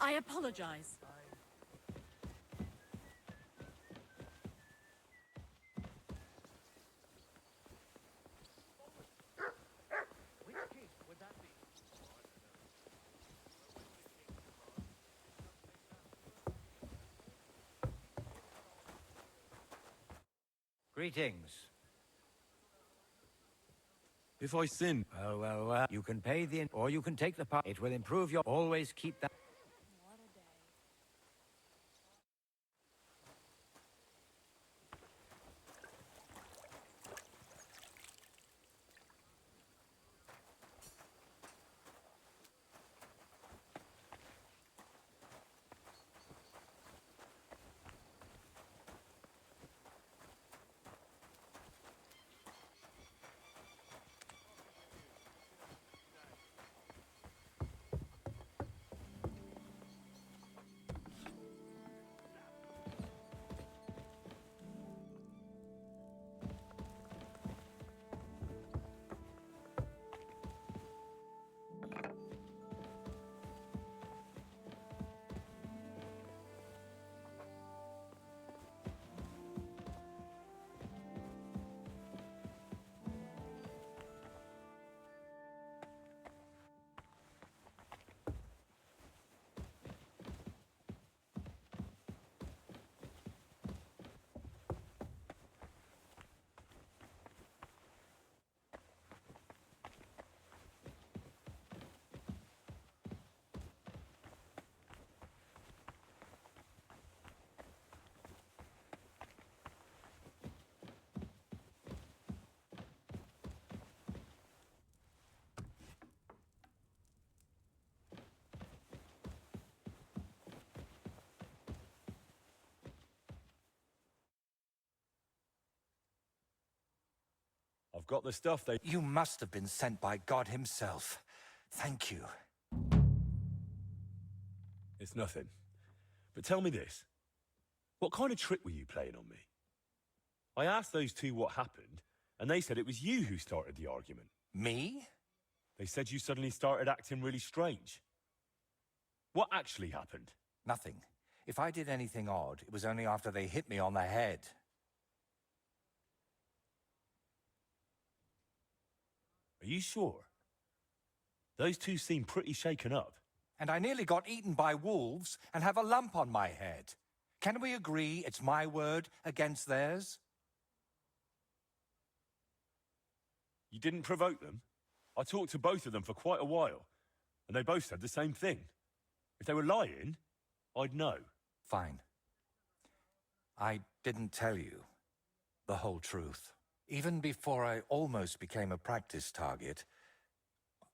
I apologize. Which king would that be? Greetings. If I sin, Well, you can pay the... or you can take the part. It will improve your... Always keep that... I've got the stuff they... You must have been sent by God himself. Thank you. It's nothing. But tell me this. What kind of trick were you playing on me? I asked those two what happened, and they said it was you who started the argument. Me? They said you suddenly started acting really strange. What actually happened? Nothing. If I did anything odd, it was only after they hit me on the head. Are you sure? Those two seem pretty shaken up. And I nearly got eaten by wolves and have a lump on my head. Can we agree it's my word against theirs? You didn't provoke them? I talked to both of them for quite a while, and they both said the same thing. If they were lying, I'd know. Fine. I didn't tell you the whole truth. Even before I almost became a practice target,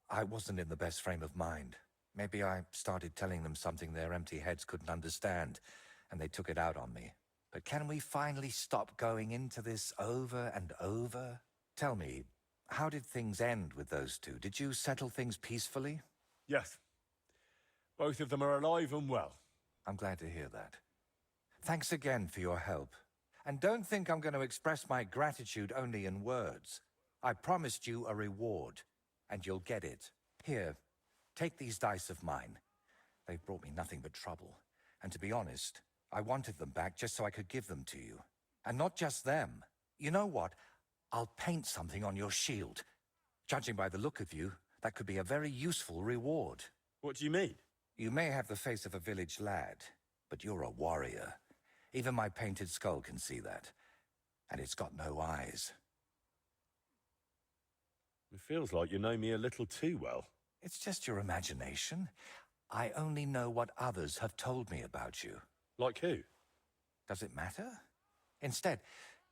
I wasn't in the best frame of mind. Maybe I started telling them something their empty heads couldn't understand, and they took it out on me. But can we finally stop going into this over and over? Tell me, how did things end with those two? Did you settle things peacefully? Yes. Both of them are alive and well. I'm glad to hear that. Thanks again for your help. And don't think I'm going to express my gratitude only in words. I promised you a reward, and you'll get it. Here, take these dice of mine. They've brought me nothing but trouble. And to be honest, I wanted them back just so I could give them to you. And not just them. You know what? I'll paint something on your shield. Judging by the look of you, that could be a very useful reward. What do you mean? You may have the face of a village lad, but you're a warrior. Even my painted skull can see that. And it's got no eyes. It feels like you know me a little too well. It's just your imagination. I only know what others have told me about you. Like who? Does it matter? Instead,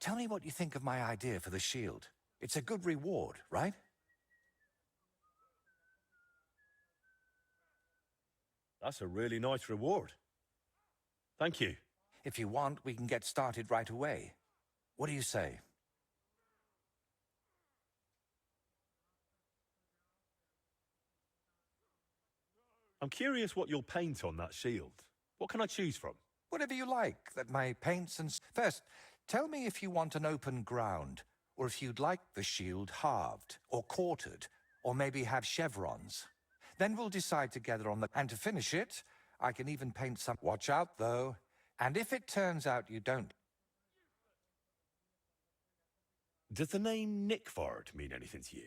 tell me what you think of my idea for the shield. It's a good reward, right? That's a really nice reward. Thank you. If you want, we can get started right away. What do you say? I'm curious what you'll paint on that shield. What can I choose from? Whatever you like, that my paints and... First, tell me if you want an open ground, or if you'd like the shield halved, or quartered, or maybe have chevrons. Then we'll decide together on the... And to finish it, I can even paint some. Watch out, though. And if it turns out you don't. Does the name Nickford mean anything to you?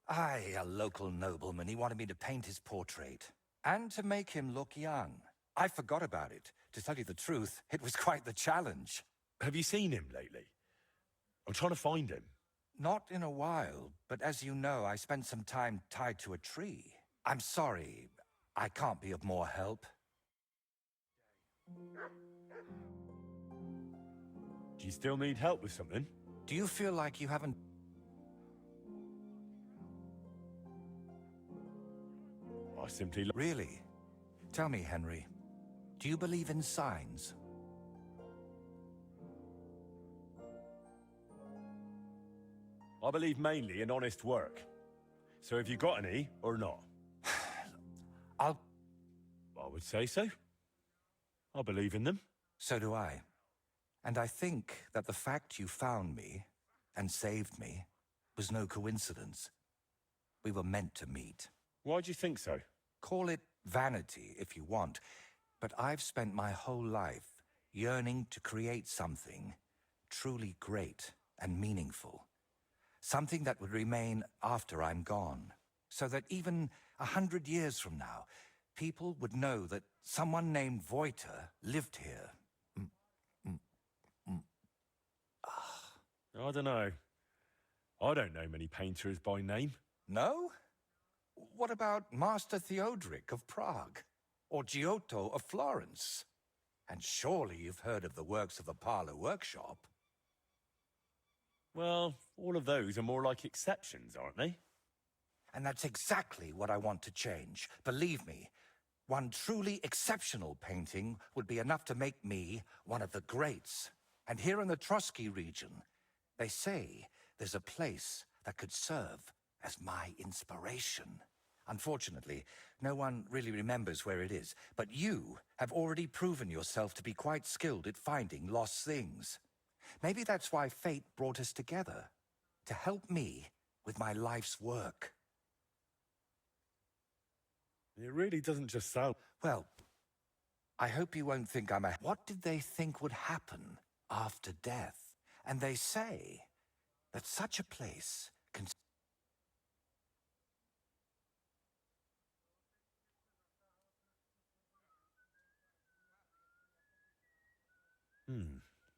Aye, a local nobleman. He wanted me to paint his portrait. And to make him look young. I forgot about it. To tell you the truth, it was quite the challenge. Have you seen him lately? I'm trying to find him. Not in a while, but as you know, I spent some time tied to a tree. I'm sorry, I can't be of more help. Do you still need help with something? Do you feel like you haven't... I simply... Really? Tell me, Henry, do you believe in signs? I believe mainly in honest work. So have you got any, or not? I would say so. I believe in them. So do I. And I think that the fact you found me and saved me was no coincidence. We were meant to meet. Why do you think so? Call it vanity if you want, but I've spent my whole life yearning to create something truly great and meaningful. Something that would remain after I'm gone, so that even 100 years from now, people would know that someone named Voiter lived here. I don't know. I don't know many painters by name. No? What about Master Theodoric of Prague? Or Giotto of Florence? And surely you've heard of the works of the Parlour Workshop. Well, all of those are more like exceptions, aren't they? And that's exactly what I want to change. Believe me, one truly exceptional painting would be enough to make me one of the greats. And here in the Trotsky region, they say there's a place that could serve as my inspiration. Unfortunately, no one really remembers where it is, but you have already proven yourself to be quite skilled at finding lost things. Maybe that's why fate brought us together, to help me with my life's work. It really doesn't just sound... Well, I hope you won't think I'm a... What did they think would happen after death? And they say that such a place can...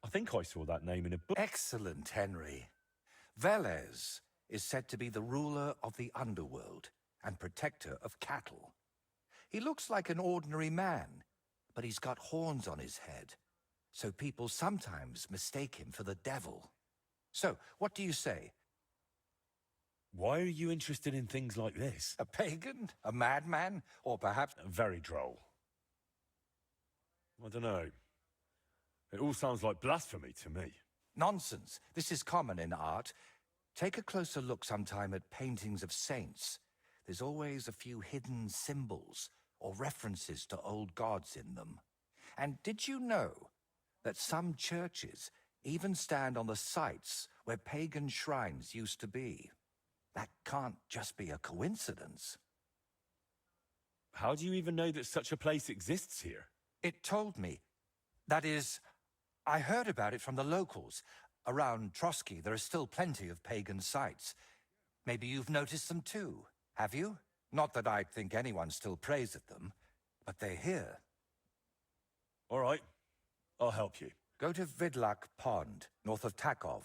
I think I saw that name in a book. Excellent, Henry. Velez is said to be the ruler of the underworld and protector of cattle. He looks like an ordinary man, but he's got horns on his head, so people sometimes mistake him for the devil. So, what do you say? Why are you interested in things like this? A pagan? A madman? Or perhaps... Very droll. I don't know. It all sounds like blasphemy to me. Nonsense. This is common in art. Take a closer look sometime at paintings of saints. There's always a few hidden symbols or references to old gods in them. And did you know that some churches even stand on the sites where pagan shrines used to be? That can't just be a coincidence. How do you even know that such a place exists here? It told me. That is, I heard about it from the locals. Around Trotsky, there are still plenty of pagan sites. Maybe you've noticed them too, have you? Not that I'd think anyone still prays at them, but they're here. All right, I'll help you. Go to Vidlak Pond, north of Takov,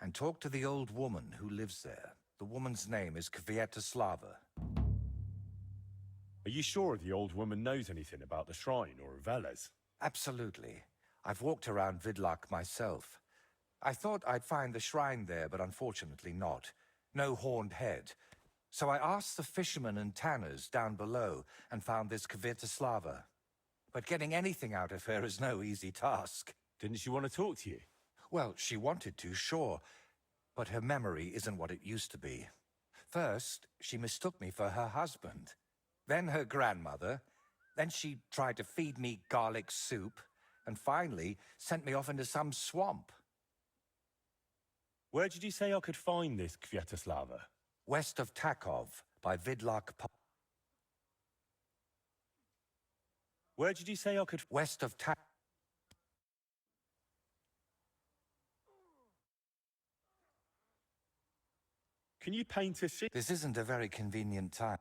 and talk to the old woman who lives there. The woman's name is Kvietoslava. Are you sure the old woman knows anything about the shrine or Velez? Absolutely. I've walked around Vidlak myself. I thought I'd find the shrine there, but unfortunately not. No horned head. So I asked the fishermen and tanners down below and found this Kvietoslava. But getting anything out of her is no easy task. Didn't she want to talk to you? Well, she wanted to, sure. But her memory isn't what it used to be. First, she mistook me for her husband. Then her grandmother. Then she tried to feed me garlic soup. And finally, sent me off into some swamp. Where did you say I could find this Kvietoslava? West of Takov, by Vidlak Pond. Where did you say I could... West of Ta... Can you paint a scene? This isn't a very convenient time.